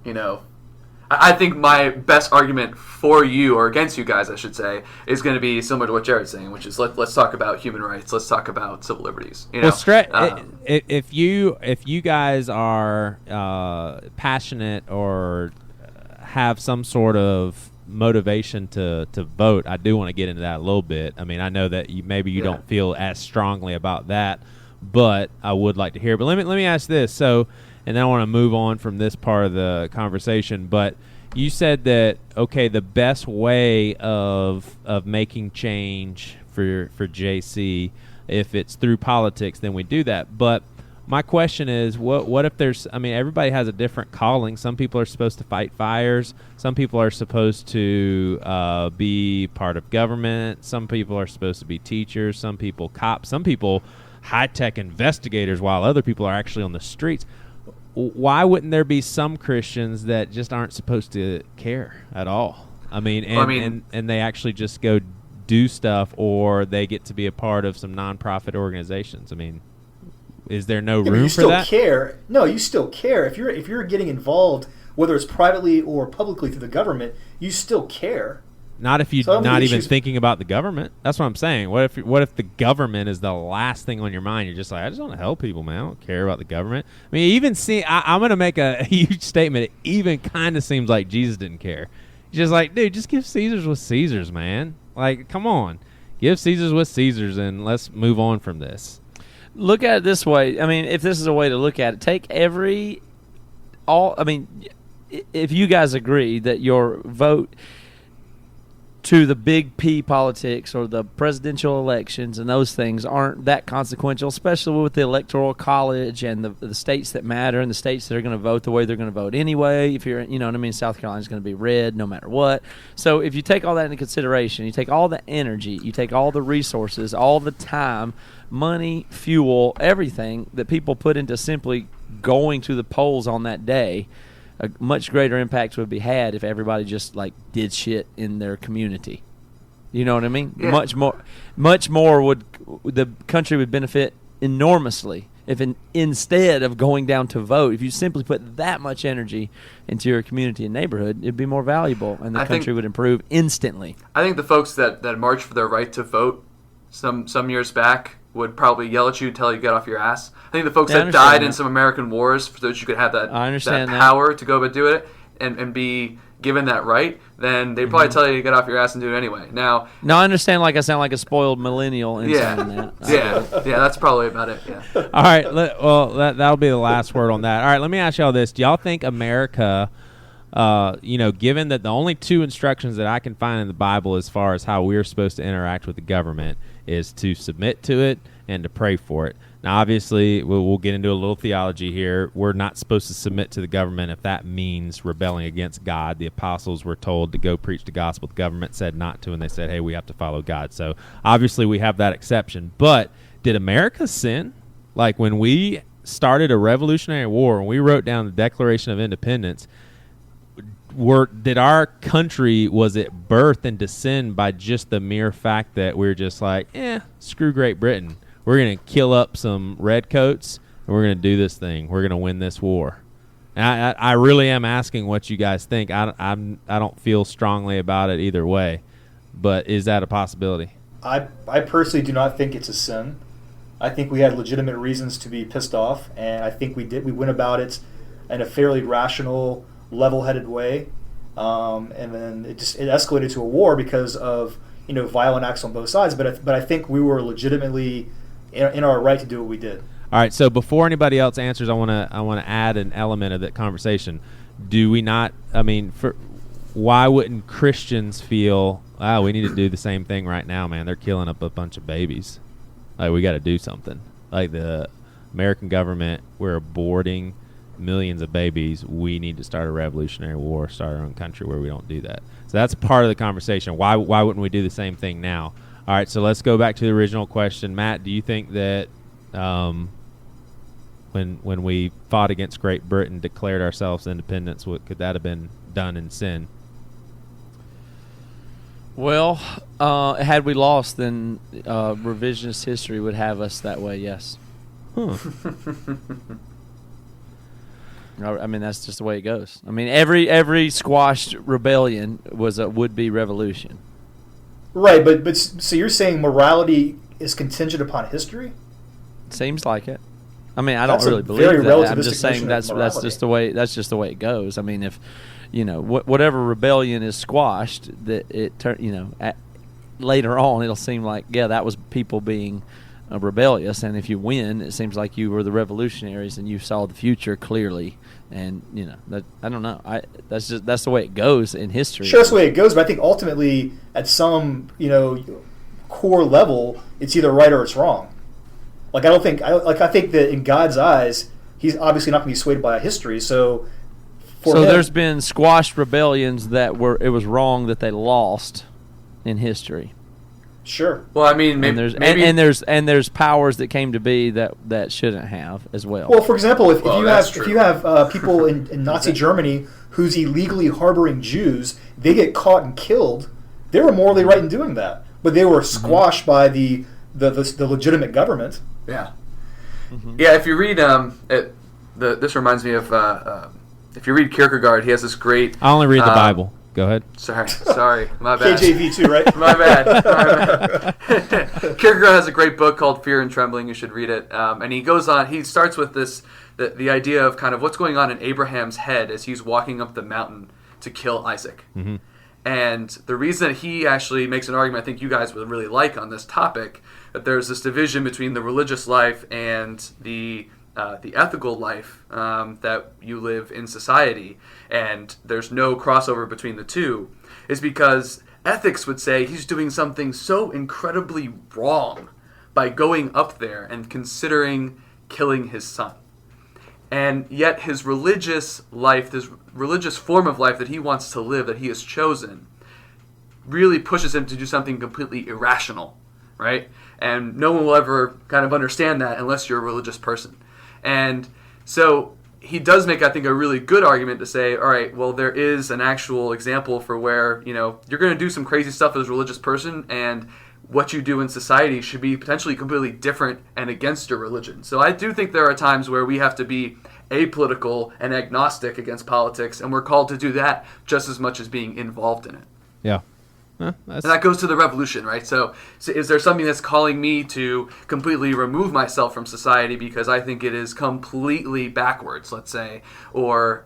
Speaker 4: I think my best argument for you, or against you guys, I should say, is going to be similar to what Jared's saying, which is let's talk about human rights. Let's talk about civil liberties.
Speaker 2: If you guys are passionate or have some sort of motivation to vote, I do want to get into that a little bit. I mean, I know that you don't feel as strongly about that, but I would like to hear. But let me ask this. So, and then I want to move on from this part of the conversation. But you said that the best way of making change for JC, if it's through politics, then we do that. But my question is, what if everybody has a different calling. Some people are supposed to fight fires. Some people are supposed to be part of government. Some people are supposed to be teachers. Some people cops. Some people high-tech investigators, while other people are actually on the streets. Why wouldn't there be some Christians that just aren't supposed to care at all? And they actually just go do stuff, or they get to be a part of some nonprofit organizations. I mean, is there no room for that?
Speaker 1: Care. No, you still care. If you're getting involved, whether it's privately or publicly through the government, you still care.
Speaker 2: Not if you're not even thinking about the government. That's what I'm saying. What if the government is the last thing on your mind? You're just like, I just want to help people, man. I don't care about the government. I mean, I'm going to make a huge statement. It even kind of seems like Jesus didn't care. He's just like, dude, just give Caesar's what Caesar's, man. Like, come on. Give Caesar's what Caesar's, and let's move on from this.
Speaker 3: Look at it this way. I mean, if this is a way to look at it, if you guys agree that your vote to the big P politics or the presidential elections and those things aren't that consequential, especially with the Electoral College and the states that matter and the states that are going to vote the way they're going to vote anyway. If you're, South Carolina's going to be red no matter what. So if you take all that into consideration, you take all the energy, you take all the resources, all the time, money, fuel, everything that people put into simply going to the polls on that day, a much greater impact would be had if everybody just did shit in their community. You know what I mean?
Speaker 4: Yeah.
Speaker 3: Much more would the country would benefit enormously if instead of going down to vote, if you simply put that much energy into your community and neighborhood, it'd be more valuable and the country would improve instantly.
Speaker 4: I think the folks that marched for their right to vote some years back would probably yell at you until you get off your ass. I think the folks that died in some American wars so that you could have that power to go but do it and be given that right, then they'd probably tell you to get off your ass and do it anyway. Now,
Speaker 3: I understand I sound like a spoiled millennial in saying that.
Speaker 4: Yeah, that's probably about it, yeah.
Speaker 2: All right, that'll be the last word on that. All right, let me ask y'all this. Do y'all think America, given that the only two instructions that I can find in the Bible as far as how we're supposed to interact with the government is to submit to it and to pray for it. Now, obviously, we'll get into a little theology here. We're not supposed to submit to the government if that means rebelling against God. The apostles were told to go preach the gospel. The government said not to, and they said, hey, we have to follow God. So, obviously, we have that exception. But did America sin? Like, when we started a Revolutionary War and we wrote down the Declaration of Independence, did our country, was it birthed into sin by just the mere fact that we're just like, screw Great Britain. We're going to kill up some redcoats, and we're going to do this thing. We're going to win this war. And I really am asking what you guys think. I don't feel strongly about it either way. but is that a possibility?
Speaker 1: I personally do not think it's a sin. I think we had legitimate reasons to be pissed off, and I think we went about it in a fairly rational, level-headed way. And then it escalated to a war because of violent acts on both sides. But I think we were legitimately in our right to do what we did.
Speaker 2: All right. So before anybody else answers, I want to add an element of that conversation. Do we not? I mean, why wouldn't Christians feel? We need to do the same thing right now, man. They're killing up a bunch of babies. Like, we got to do something. Like, the American government, we're aborting millions of babies. We need to start a revolutionary war, start our own country where we don't do that. So that's part of the conversation. Why wouldn't we do the same thing now? All right, so let's go back to the original question. Matt, do you think that when we fought against Great Britain, declared ourselves independence, could that have been done in sin?
Speaker 3: Well, had we lost, then revisionist history would have us that way, yes.
Speaker 2: Huh.
Speaker 3: I mean, that's just the way it goes. I mean, every squashed rebellion was a would-be revolution.
Speaker 1: Right, but so you're saying morality is contingent upon history?
Speaker 3: Seems like it. I mean, I
Speaker 1: That's
Speaker 3: don't
Speaker 1: a
Speaker 3: really believe
Speaker 1: very
Speaker 3: that. I'm
Speaker 1: relativistic
Speaker 3: just saying
Speaker 1: notion of
Speaker 3: that's
Speaker 1: morality.
Speaker 3: just the way it goes. I mean, if whatever rebellion is squashed, that later on it'll seem like that was people being rebellious, and if you win, it seems like you were the revolutionaries and you saw the future clearly. And that, I don't know. That's the way it goes in history.
Speaker 1: Sure, that's the way it goes. But I think ultimately, at some core level, it's either right or it's wrong. Like, I think that in God's eyes, He's obviously not going to be swayed by history. So
Speaker 3: there's been squashed rebellions that it was wrong that they lost in history.
Speaker 1: Sure.
Speaker 4: Well, I mean, maybe
Speaker 3: there's powers that came to be that shouldn't have as well.
Speaker 1: Well, for example, if you have people in Nazi
Speaker 4: Okay.
Speaker 1: Germany who's illegally harboring Jews, they get caught and killed. They were morally right in doing that, but they were squashed by the legitimate government.
Speaker 4: Yeah. Yeah, if you read this reminds me of if you read Kierkegaard, he has this great.
Speaker 2: I only read the Bible. Go ahead.
Speaker 4: Sorry, my bad.
Speaker 1: KJV too, right?
Speaker 4: My bad. Kierkegaard has a great book called Fear and Trembling. You should read it. And he goes on. He starts with the idea of kind of what's going on in Abraham's head as he's walking up the mountain to kill Isaac. Mm-hmm. And the reason that he actually makes an argument I think you guys would really like on this topic, that there's this division between the religious life and the ethical life that you live in society, and there's no crossover between the two, is because ethics would say he's doing something so incredibly wrong by going up there and considering killing his son. And yet his religious life, this religious form of life that he wants to live, that he has chosen, really pushes him to do something completely irrational, right? And no one will ever kind of understand that unless you're a religious person. And so he does make, I think, a really good argument to say, all right, well, there is an actual example for where, you're going to do some crazy stuff as a religious person, and what you do in society should be potentially completely different and against your religion. So I do think there are times where we have to be apolitical and agnostic against politics, and we're called to do that just as much as being involved in it.
Speaker 2: Yeah.
Speaker 4: And that goes to the revolution, right? So is there something that's calling me to completely remove myself from society because I think it is completely backwards, let's say, or,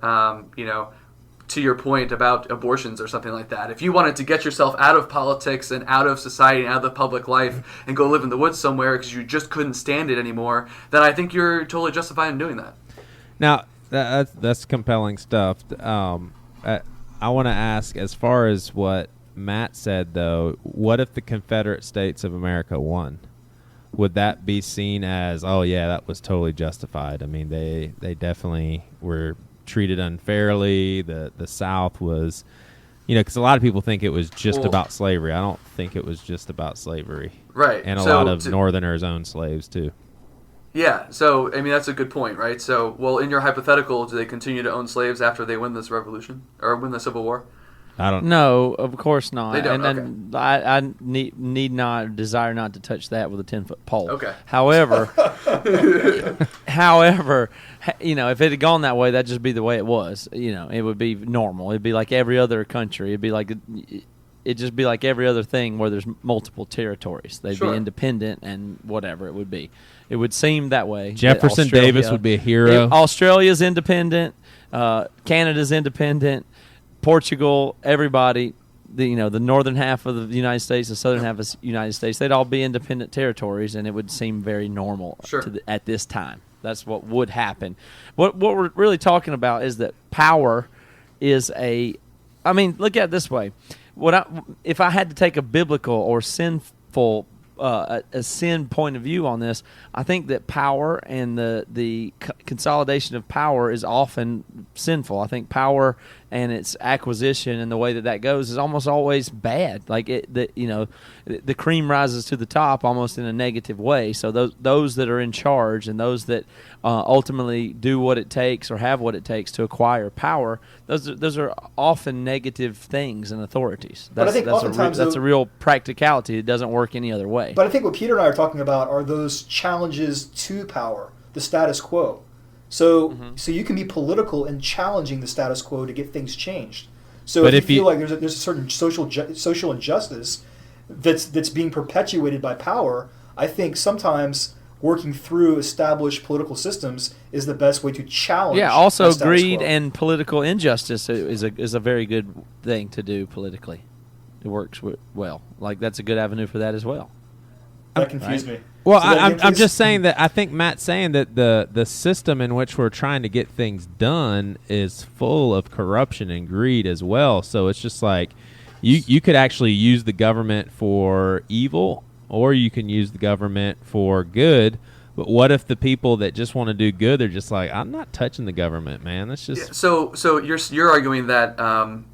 Speaker 4: to your point about abortions or something like that. If you wanted to get yourself out of politics and out of society and out of the public life and go live in the woods somewhere because you just couldn't stand it anymore, then I think you're totally justified in doing that.
Speaker 2: Now, that's compelling stuff. I want to ask, as far as what Matt said, though, what if the Confederate States of America won? Would that be seen as, oh, yeah, that was totally justified? I mean, they definitely were treated unfairly. The South was, because a lot of people think it was just about slavery. I don't think it was just about slavery.
Speaker 4: Right.
Speaker 2: And a lot of Northerners owned slaves, too. Yeah,
Speaker 4: so, I mean, that's a good point, right? So, well, in your hypothetical, do they continue to own slaves after they win this revolution or win the Civil War?
Speaker 2: I don't.
Speaker 3: No, of course not.
Speaker 4: They don't.
Speaker 3: And I need not desire not to touch that with a 10-foot pole.
Speaker 4: Okay.
Speaker 3: However, if it had gone that way, that'd just be the way it was. It would be normal. It'd be like every other country. It'd be like it'd just be like every other thing where there's multiple territories. They'd
Speaker 4: Sure.
Speaker 3: be independent and whatever it would be. It would seem that way.
Speaker 2: Jefferson Davis would be a hero.
Speaker 3: Australia's independent. Canada's independent. Portugal, everybody, the northern half of the United States, the southern half of the United States, they'd all be independent territories, and it would seem very normal
Speaker 4: Sure.
Speaker 3: at this time. That's what would happen. What we're really talking about is that power is look at it this way. If I had to take a biblical or sinful a sin point of view on this, I think that power and the consolidation of power is often sinful. I think power and its acquisition and the way that goes is almost always bad. Like the cream rises to the top almost in a negative way. So those that are in charge and those that ultimately do what it takes or have what it takes to acquire power, those are often negative things and authorities.
Speaker 1: But I think oftentimes
Speaker 3: that's a real practicality. It doesn't work any other way.
Speaker 1: But I think what Peter and I are talking about are those challenges to power, the status quo. So you can be political in challenging the status quo to get things changed. So if you feel like there's a certain social injustice that's being perpetuated by power, I think sometimes working through established political systems is the best way to challenge.
Speaker 3: Yeah. Also,
Speaker 1: that status
Speaker 3: greed
Speaker 1: quo.
Speaker 3: and political injustice is a very good thing to do politically. It works well. Like that's a good avenue for that as well.
Speaker 1: That confused me.
Speaker 2: Well,
Speaker 1: So
Speaker 2: I'm just saying that I think Matt's saying that the system in which we're trying to get things done is full of corruption and greed as well. So it's just like you could actually use the government for evil, or you can use the government for good. But what if the people that just want to do good, they're just like, I'm not touching the government, man. That's just
Speaker 4: So you're arguing that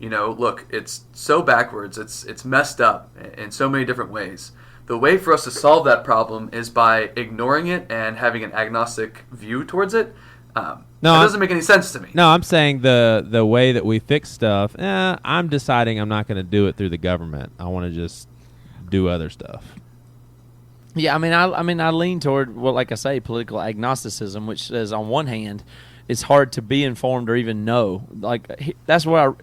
Speaker 4: look, it's so backwards, it's messed up in so many different ways. The way for us to solve that problem is by ignoring it and having an agnostic view towards it. That doesn't make any sense to me.
Speaker 2: No, I'm saying the way that we fix stuff, I'm deciding I'm not going to do it through the government. I want to just do other stuff.
Speaker 3: Yeah, I lean toward, well, like I say, political agnosticism, which says on one hand, it's hard to be informed or even know. Like that's what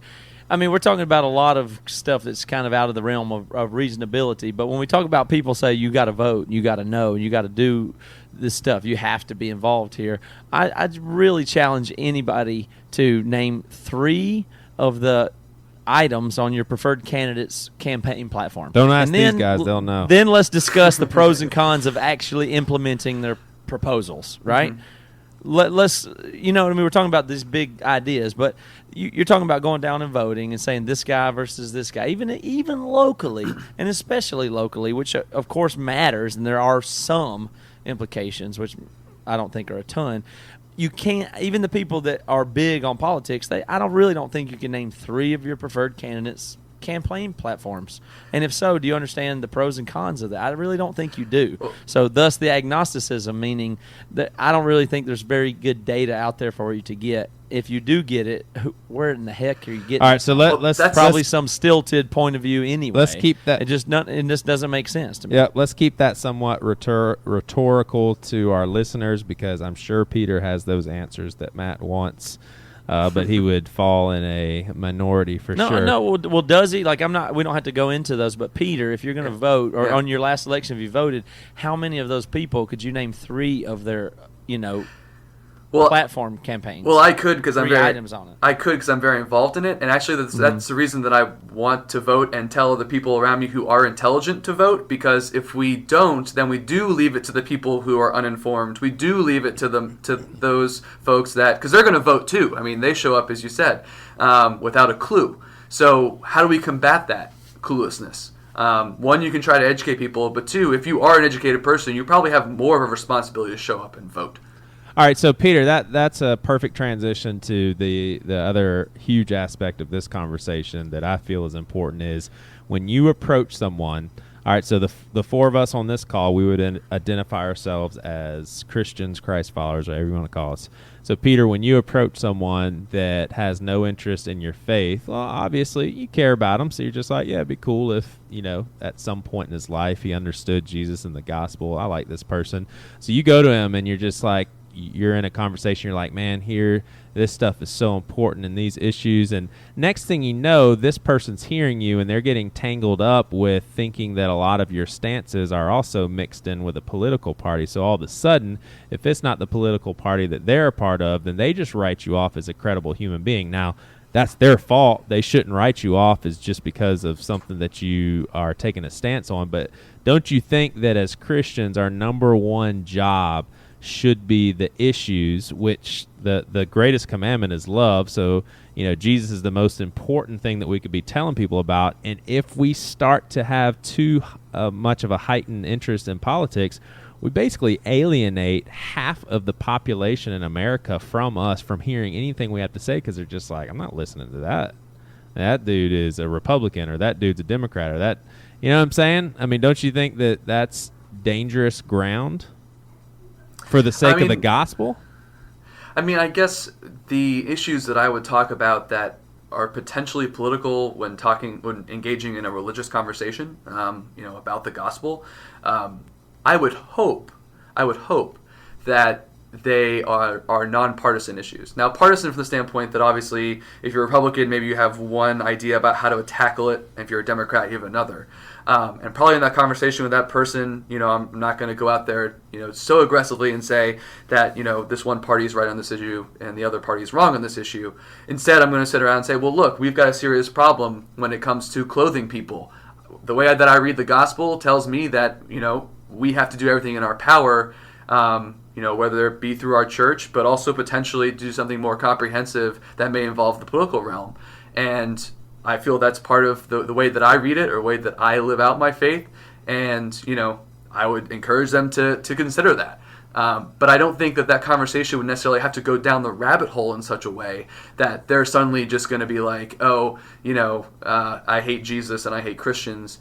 Speaker 3: we're talking about a lot of stuff that's kind of out of the realm of reasonability. But when we talk about people say you got to vote, you got to know, you got to do this stuff, you have to be involved here. I'd really challenge anybody to name 3 of the items on your preferred candidate's campaign platform.
Speaker 2: Don't ask these guys; they'll know.
Speaker 3: Then let's discuss the pros and cons of actually implementing their proposals. Right? Mm-hmm. Let's we're talking about these big ideas, but you're talking about going down and voting and saying this guy versus this guy, even locally, and especially locally, which of course matters, and there are some implications, which I don't think are a ton. You can't, even the people that are big on politics, I don't think you can name 3 of your preferred candidates' campaign platforms. And if so, do you understand the pros and cons of that? I really don't think you do. So thus the agnosticism, meaning that I don't really think there's very good data out there for you to get. If you do get it, where in the heck are you getting?
Speaker 2: All right, so let's
Speaker 3: that's probably some stilted point of view anyway.
Speaker 2: Let's keep that.
Speaker 3: It just doesn't make sense to me.
Speaker 2: Yeah, let's keep that somewhat rhetorical to our listeners, because I'm sure Peter has those answers that Matt wants. But he would fall in a minority for sure.
Speaker 3: No, well, does he? Like, we don't have to go into those, but Peter, if you're going to vote, or on your last election, if you voted, how many of those people could you name 3 of their, platform campaigns?
Speaker 4: Well, I could because I'm
Speaker 3: items on it.
Speaker 4: I could because I'm very involved in it, and actually that's the reason that I want to vote and tell the people around me who are intelligent to vote. Because if we don't, then we do leave it to the people who are uninformed. We do leave it to those folks because they're going to vote too. I mean, they show up, as you said, without a clue. So how do we combat that cluelessness? 1, you can try to educate people, but 2, if you are an educated person, you probably have more of a responsibility to show up and vote.
Speaker 2: All right, so Peter, that's a perfect transition to the other huge aspect of this conversation that I feel is important is when you approach someone. All right, so the 4 of us on this call, we would identify ourselves as Christians, Christ followers, whatever you want to call us. So, Peter, when you approach someone that has no interest in your faith, well, obviously you care about them, so you're just like, yeah, it'd be cool if, at some point in his life he understood Jesus and the gospel. I like this person. So you go to him and you're just like, you're in a conversation, you're like, man, here this stuff is so important in these issues. And next thing you know, this person's hearing you, and they're getting tangled up with thinking that a lot of your stances are also mixed in with a political party. So all of a sudden, if it's not the political party that they're a part of, then they just write you off as a credible human being. Now, that's their fault. They shouldn't write you off as just because of something that you are taking a stance on. But don't you think that as Christians, our number one job should be the issues, which the greatest commandment is love. So, Jesus is the most important thing that we could be telling people about. And if we start to have too much of a heightened interest in politics, we basically alienate half of the population in America from us, from hearing anything we have to say, because they're just like, I'm not listening to that. That dude is a Republican, or that dude's a Democrat, or that, you know what I'm saying? I mean, don't you think that that's dangerous ground for the sake of the gospel?
Speaker 4: I mean, I guess the issues that I would talk about that are potentially political when engaging in a religious conversation, about the gospel, I would hope that they are nonpartisan issues. Now, partisan from the standpoint that obviously, if you're a Republican, maybe you have one idea about how to tackle it. If you're a Democrat, you have another. And probably in that conversation with that person, I'm not going to go out there, so aggressively and say that, this one party is right on this issue and the other party is wrong on this issue. Instead, I'm going to sit around and say, well, look, we've got a serious problem when it comes to clothing people. The way that I read the gospel tells me that, we have to do everything in our power, whether it be through our church, but also potentially do something more comprehensive that may involve the political realm. And I feel that's part of the way that I read it, or way that I live out my faith. And, I would encourage them to consider that. But I don't think that conversation would necessarily have to go down the rabbit hole in such a way that they're suddenly just going to be like, oh, I hate Jesus and I hate Christians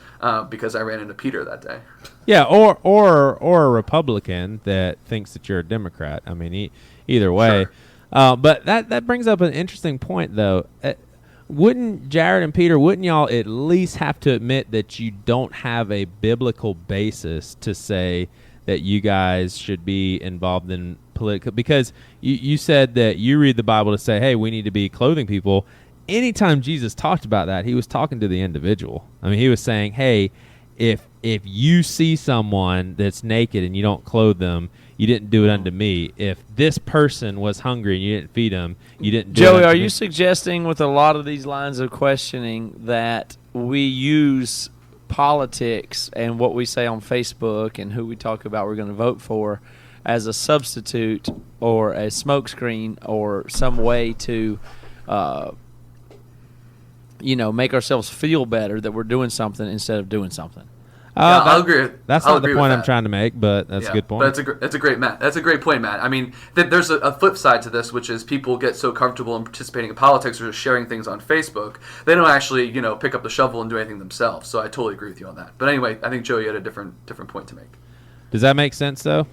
Speaker 4: because I ran into Peter that day.
Speaker 2: Yeah, or a Republican that thinks that you're a Democrat. I mean, either way. Sure. But that brings up an interesting point, though. Wouldn't Jared and Peter, wouldn't y'all at least have to admit that you don't have a biblical basis to say that you guys should be involved in political? Because you said that you read the Bible to say, hey, we need to be clothing people. Anytime Jesus talked about that, he was talking to the individual. I mean, he was saying, hey, if you see someone that's naked and you don't clothe them, you didn't do it unto me. If this person was hungry and you didn't feed them, you didn't do it unto me.
Speaker 3: Joey, are you suggesting with a lot of these lines of questioning that we use politics and what we say on Facebook and who we talk about we're going to vote for as a substitute or a smokescreen or some way to make ourselves feel better that we're doing something instead of doing something?
Speaker 4: I'll agree.
Speaker 2: That's not the point I'm trying to make, but that's a good point.
Speaker 4: But that's a great point, Matt. I mean, there's a flip side to this, which is people get so comfortable in participating in politics or just sharing things on Facebook, they don't actually, pick up the shovel and do anything themselves. So I totally agree with you on that. But anyway, I think Joey had a different point to make.
Speaker 2: Does that make sense, though?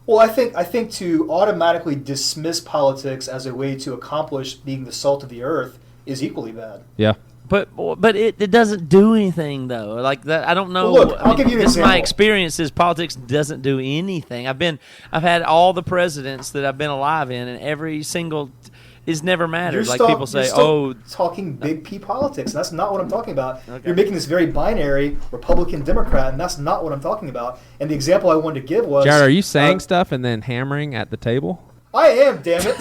Speaker 1: Well, I think to automatically dismiss politics as a way to accomplish being the salt of the earth is equally bad.
Speaker 2: Yeah.
Speaker 3: But it doesn't do anything, though. Like that, I don't know.
Speaker 1: Well, look, I'll give you an example.
Speaker 3: My experience is politics doesn't do anything. I've had all the presidents that I've been alive in, and every single is never mattered. People say,
Speaker 1: talking big P politics. And that's not what I'm talking about.
Speaker 3: Okay.
Speaker 1: You're making this very binary Republican Democrat, and that's not what I'm talking about. And the example I wanted to give was,
Speaker 2: Jared, are you saying stuff and then hammering at the table?
Speaker 1: I am, damn it.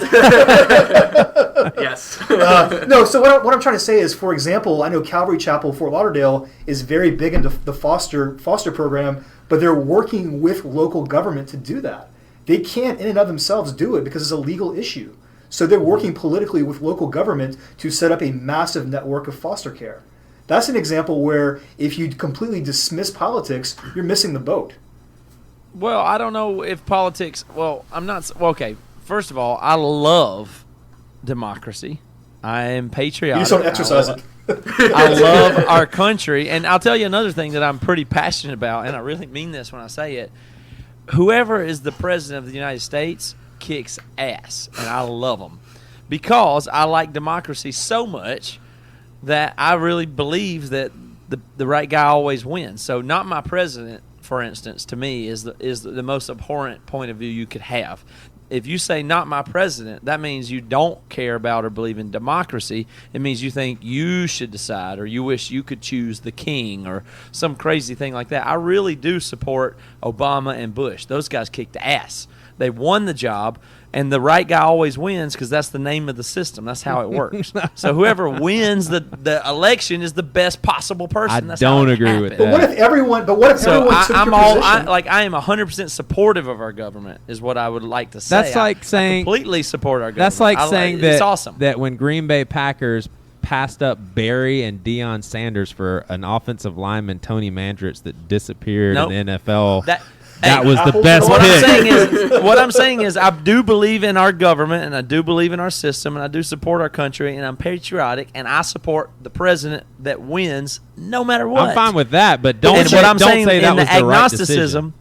Speaker 4: Yes.
Speaker 1: No, so what I'm trying to say is, for example, I know Calvary Chapel, Fort Lauderdale, is very big into the foster program, but they're working with local government to do that. They can't in and of themselves do it because it's a legal issue. So they're working politically with local government to set up a massive network of foster care. That's an example where if you completely dismiss politics, you're missing the boat.
Speaker 3: Well, I don't know if politics. Well, I'm not. Well, okay. First of all, I love democracy. I am patriotic.
Speaker 1: You just don't exercise it.
Speaker 3: I love our country. And I'll tell you another thing that I'm pretty passionate about, and I really mean this when I say it. Whoever is the president of the United States kicks ass, and I love them. Because I like democracy so much that I really believe that the right guy always wins. So not my president, for instance, to me, is the most abhorrent point of view you could have. if you say not my president, that means you don't care about or believe in democracy. It means you think you should decide, or you wish you could choose the king, or some crazy thing like that. I really do support Obama and Bush. Those guys kicked ass. They won the job, and the right guy always wins because that's the name of the system. That's how it works. So whoever wins the election is the best possible person. That's
Speaker 2: don't
Speaker 3: how it
Speaker 2: agree with
Speaker 3: happens.
Speaker 2: that.
Speaker 1: But what if everyone? But what if everyone took your position?
Speaker 3: I am 100% supportive of our government. Is what I would like to say.
Speaker 2: That's like saying
Speaker 3: I completely support our government.
Speaker 2: That's like saying that
Speaker 3: it's awesome.
Speaker 2: that when Green Bay Packers passed up Barry and Deion Sanders for an offensive lineman, Tony Mandrich, that disappeared in the NFL. That was the best pick.
Speaker 3: What I'm saying is I do believe in our government, and I do believe in our system, and I do support our country, and I'm patriotic, and I support the president that wins no matter what.
Speaker 2: I'm fine with that, but don't say that was the right decision.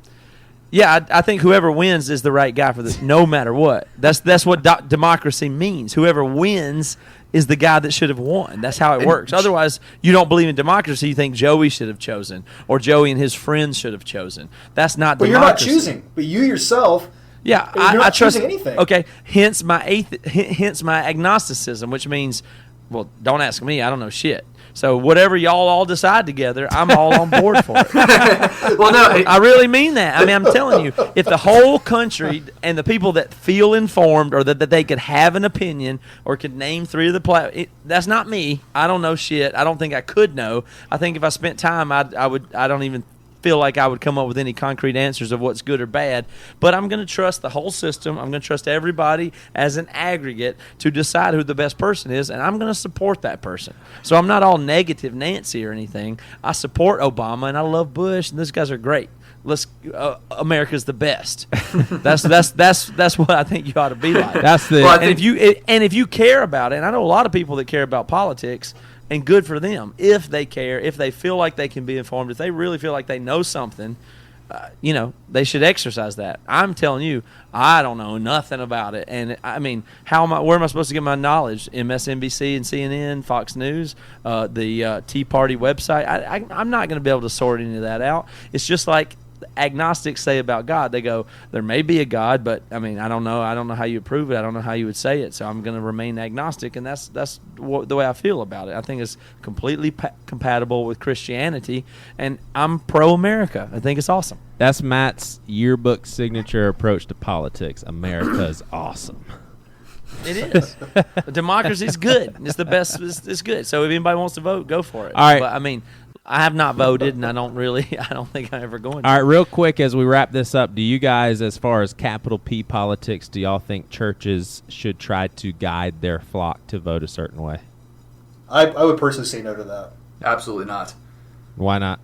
Speaker 3: Yeah, I think whoever wins is the right guy for this, no matter what. That's what democracy means. Whoever wins is the guy that should have won. That's how it works. Otherwise, you don't believe in democracy. You think Joey should have chosen, or Joey and his friends should have chosen. That's not democracy.
Speaker 1: But you're not choosing. But you yourself.
Speaker 3: Yeah, I trust anything. Okay, hence my agnosticism, which means, well, don't ask me. I don't know shit. So whatever y'all all decide together, I'm all on board for it.
Speaker 4: Well, no,
Speaker 3: I really mean that. I mean, I'm telling you, if the whole country and the people that feel informed, or that they could have an opinion or could name three of the that's not me. I don't know shit. I don't think I could know. I think if I spent time, I don't even feel like I would come up with any concrete answers of what's good or bad. But I'm going to trust the whole system. I'm going to trust everybody as an aggregate to decide who the best person is, and I'm going to support that person. So I'm not all negative Nancy or anything. I support Obama, and I love Bush, and those guys are great. America's the best. That's what I think you ought to be like. If you care about it, and I know a lot of people that care about politics, and good for them if they care, if they feel like they can be informed, if they really feel like they know something, they should exercise that. I'm telling you, I don't know nothing about it, and I mean, where am I supposed to get my knowledge? MSNBC and CNN, Fox News, the Tea Party website. I'm not going to be able to sort any of that out. It's just like agnostics say about God. They go, there may be a God, but I mean, I don't know how you prove it. I don't know how you would say it, so I'm going to remain agnostic, and that's the way I feel about it. I think it's completely compatible with Christianity, and I'm pro-America. I think it's awesome.
Speaker 2: That's Matt's yearbook signature approach to politics. America is awesome.
Speaker 3: It is. Democracy's good. It's the best. It's good. So if anybody wants to vote, go for it.
Speaker 2: All right.
Speaker 3: But I mean, I have not voted, and I don't think I'm ever going to.
Speaker 2: All right, real quick as we wrap this up, do you guys, as far as capital P politics, do y'all think churches should try to guide their flock to vote a certain way?
Speaker 1: I would personally say no to that.
Speaker 4: absolutely not.
Speaker 2: Why not?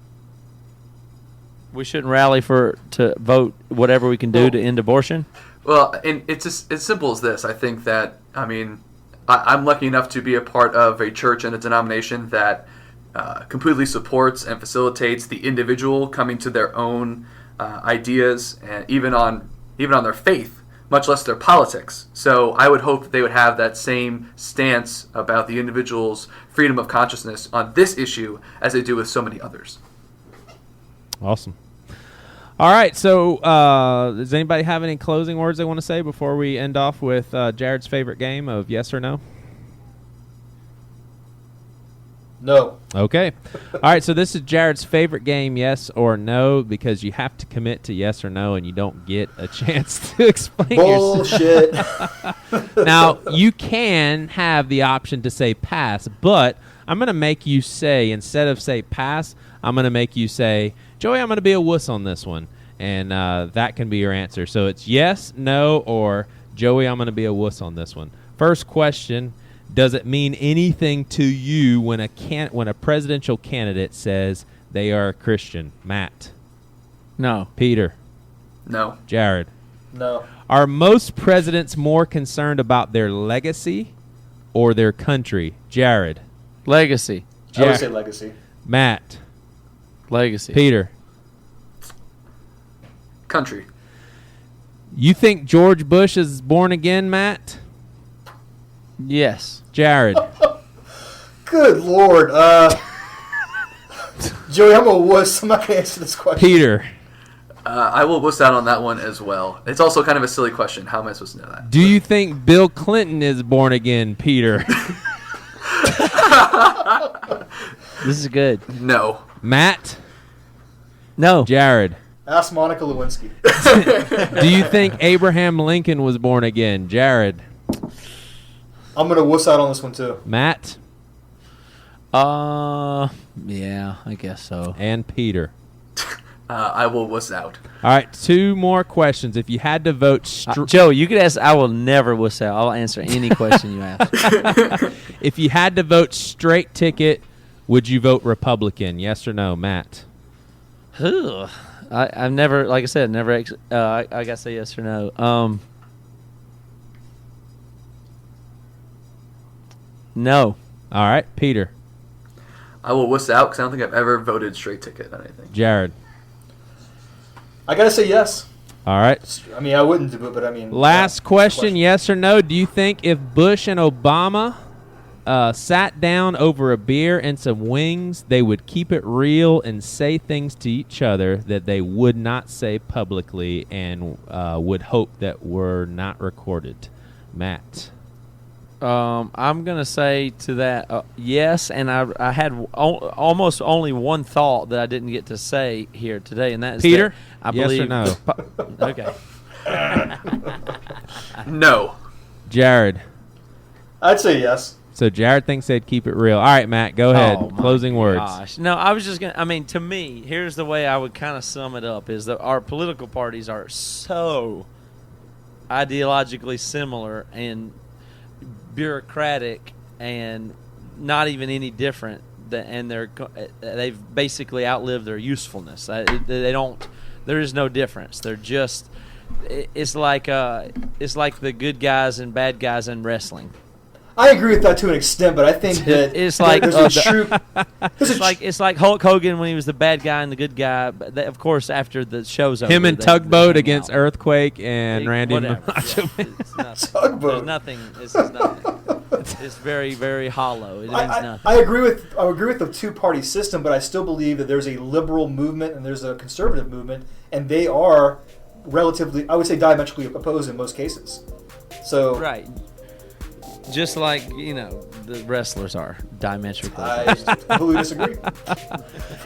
Speaker 3: We shouldn't rally to vote whatever we can do to end abortion?
Speaker 4: Well, and it's as simple as this. I think that, I'm lucky enough to be a part of a church and a denomination that completely supports and facilitates the individual coming to their own ideas, and even on their faith, much less their politics. So I would hope that they would have that same stance about the individual's freedom of consciousness on this issue as they do with so many others.
Speaker 2: Awesome. All right, so does anybody have any closing words they want to say before we end off with Jared's favorite game of yes or no?
Speaker 1: No.
Speaker 2: Okay. All right, so this is Jared's favorite game, yes or no, because you have to commit to yes or no, and you don't get a chance to explain
Speaker 1: Bullshit.
Speaker 2: yourself. Now, you can have the option to say pass, but I'm going to make you say, instead of say pass, I'm going to make you say, Joey, I'm going to be a wuss on this one, and that can be your answer. So it's yes, no, or Joey, I'm going to be a wuss on this one. First question. Does it mean anything to you when a presidential candidate says they are a Christian? Matt?
Speaker 3: No.
Speaker 2: Peter?
Speaker 4: No.
Speaker 2: Jared?
Speaker 1: No.
Speaker 2: Are most presidents more concerned about their legacy or their country? Jared?
Speaker 3: Legacy.
Speaker 1: I would say legacy.
Speaker 2: Matt?
Speaker 3: Legacy.
Speaker 2: Peter?
Speaker 4: Country.
Speaker 2: You think George Bush is born again, Matt?
Speaker 3: Yes.
Speaker 2: Jared?
Speaker 1: Good Lord. Joey, I'm a wuss. I'm not going to answer this question.
Speaker 2: Peter?
Speaker 4: I will wuss out on that one as well. It's also kind of a silly question. How am I supposed to know that?
Speaker 2: Do you think Bill Clinton is born again, Peter?
Speaker 3: This is good.
Speaker 4: No.
Speaker 2: Matt?
Speaker 3: No.
Speaker 2: Jared?
Speaker 1: Ask Monica Lewinsky.
Speaker 2: Do you think Abraham Lincoln was born again, Jared?
Speaker 1: I'm going to wuss out on this one, too.
Speaker 2: Matt?
Speaker 3: Yeah, I guess so.
Speaker 2: And Peter?
Speaker 4: I will wuss out.
Speaker 2: All right, 2 more questions. If you had to vote...
Speaker 3: Joe, you could ask. I will never wuss out. I'll answer any question you ask.
Speaker 2: If you had to vote straight ticket, would you vote Republican? Yes or no, Matt?
Speaker 3: I've never, like I said, never. I gotta say yes or no. No.
Speaker 2: All right, Peter.
Speaker 4: I will wuss out because I don't think I've ever voted straight ticket on anything.
Speaker 2: Jared.
Speaker 1: I got to say yes.
Speaker 2: All right.
Speaker 1: I mean, I wouldn't do it, but I mean...
Speaker 2: Last question, yes or no. Do you think if Bush and Obama sat down over a beer and some wings, they would keep it real and say things to each other that they would not say publicly and would hope that were not recorded? Matt.
Speaker 3: I'm going to say to that yes, and I had almost only one thought that I didn't get to say here today, and that is
Speaker 2: Peter,
Speaker 3: that I
Speaker 2: yes
Speaker 3: believe
Speaker 2: or no?
Speaker 3: Okay.
Speaker 4: No.
Speaker 2: Jared.
Speaker 1: I'd say yes.
Speaker 2: So Jared thinks they'd keep it real. All right, Matt, go ahead.
Speaker 3: Oh, my
Speaker 2: Closing words.
Speaker 3: Gosh. No, I was just going to, I mean, to me, here's the way I would kind of sum it up, is that our political parties are so ideologically similar and bureaucratic and not even any different, and they've basically outlived their usefulness. They don't. There is no difference. They're just. It's like the good guys and bad guys in wrestling.
Speaker 1: I agree with that to an extent, but I think that
Speaker 3: It's like
Speaker 1: there's a true.
Speaker 3: It's like Hulk Hogan when he was the bad guy and the good guy. But of course, after the show's over,
Speaker 2: Him and
Speaker 3: they
Speaker 2: Tugboat
Speaker 3: hang
Speaker 2: against
Speaker 3: out.
Speaker 2: Earthquake and Randy
Speaker 3: Whatever.
Speaker 2: Macho Man.
Speaker 3: It's nothing.
Speaker 1: Tugboat.
Speaker 3: There's nothing. This is nothing. It's very, very hollow. It means nothing.
Speaker 1: I agree with the two-party system, but I still believe that there's a liberal movement and there's a conservative movement, and they are relatively, I would say, diametrically opposed in most cases. So
Speaker 3: Right. Just like, the wrestlers are diametrically.
Speaker 1: I completely disagree.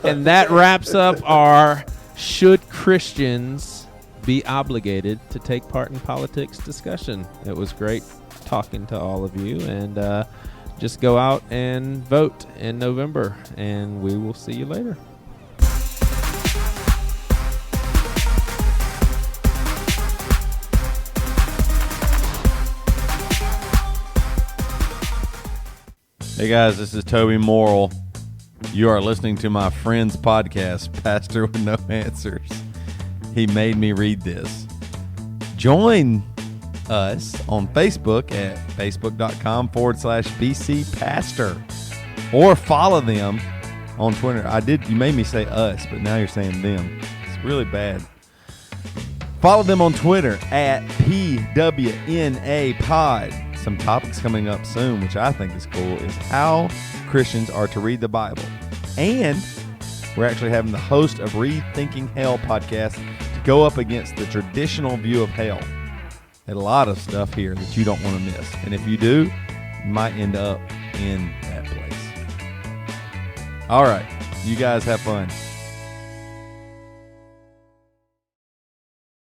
Speaker 2: And that wraps up our Should Christians Be Obligated to Take Part in Politics discussion. It was great talking to all of you, and just go out and vote in November, and we will see you later.
Speaker 5: Hey guys, this is Toby Morrill. You are listening to my friend's podcast, Pastor with No Answers. He made me read this. Join us on Facebook at facebook.com/BC Pastor, or follow them on Twitter. You made me say us, but now you're saying them. It's really bad. Follow them on Twitter at PWNA Pod. Some topics coming up soon, which I think is cool, is how Christians are to read the Bible. And we're actually having the host of Rethinking Hell podcast to go up against the traditional view of hell. A lot of stuff here that you don't want to miss. And if you do, you might end up in that place. All right. You guys have fun.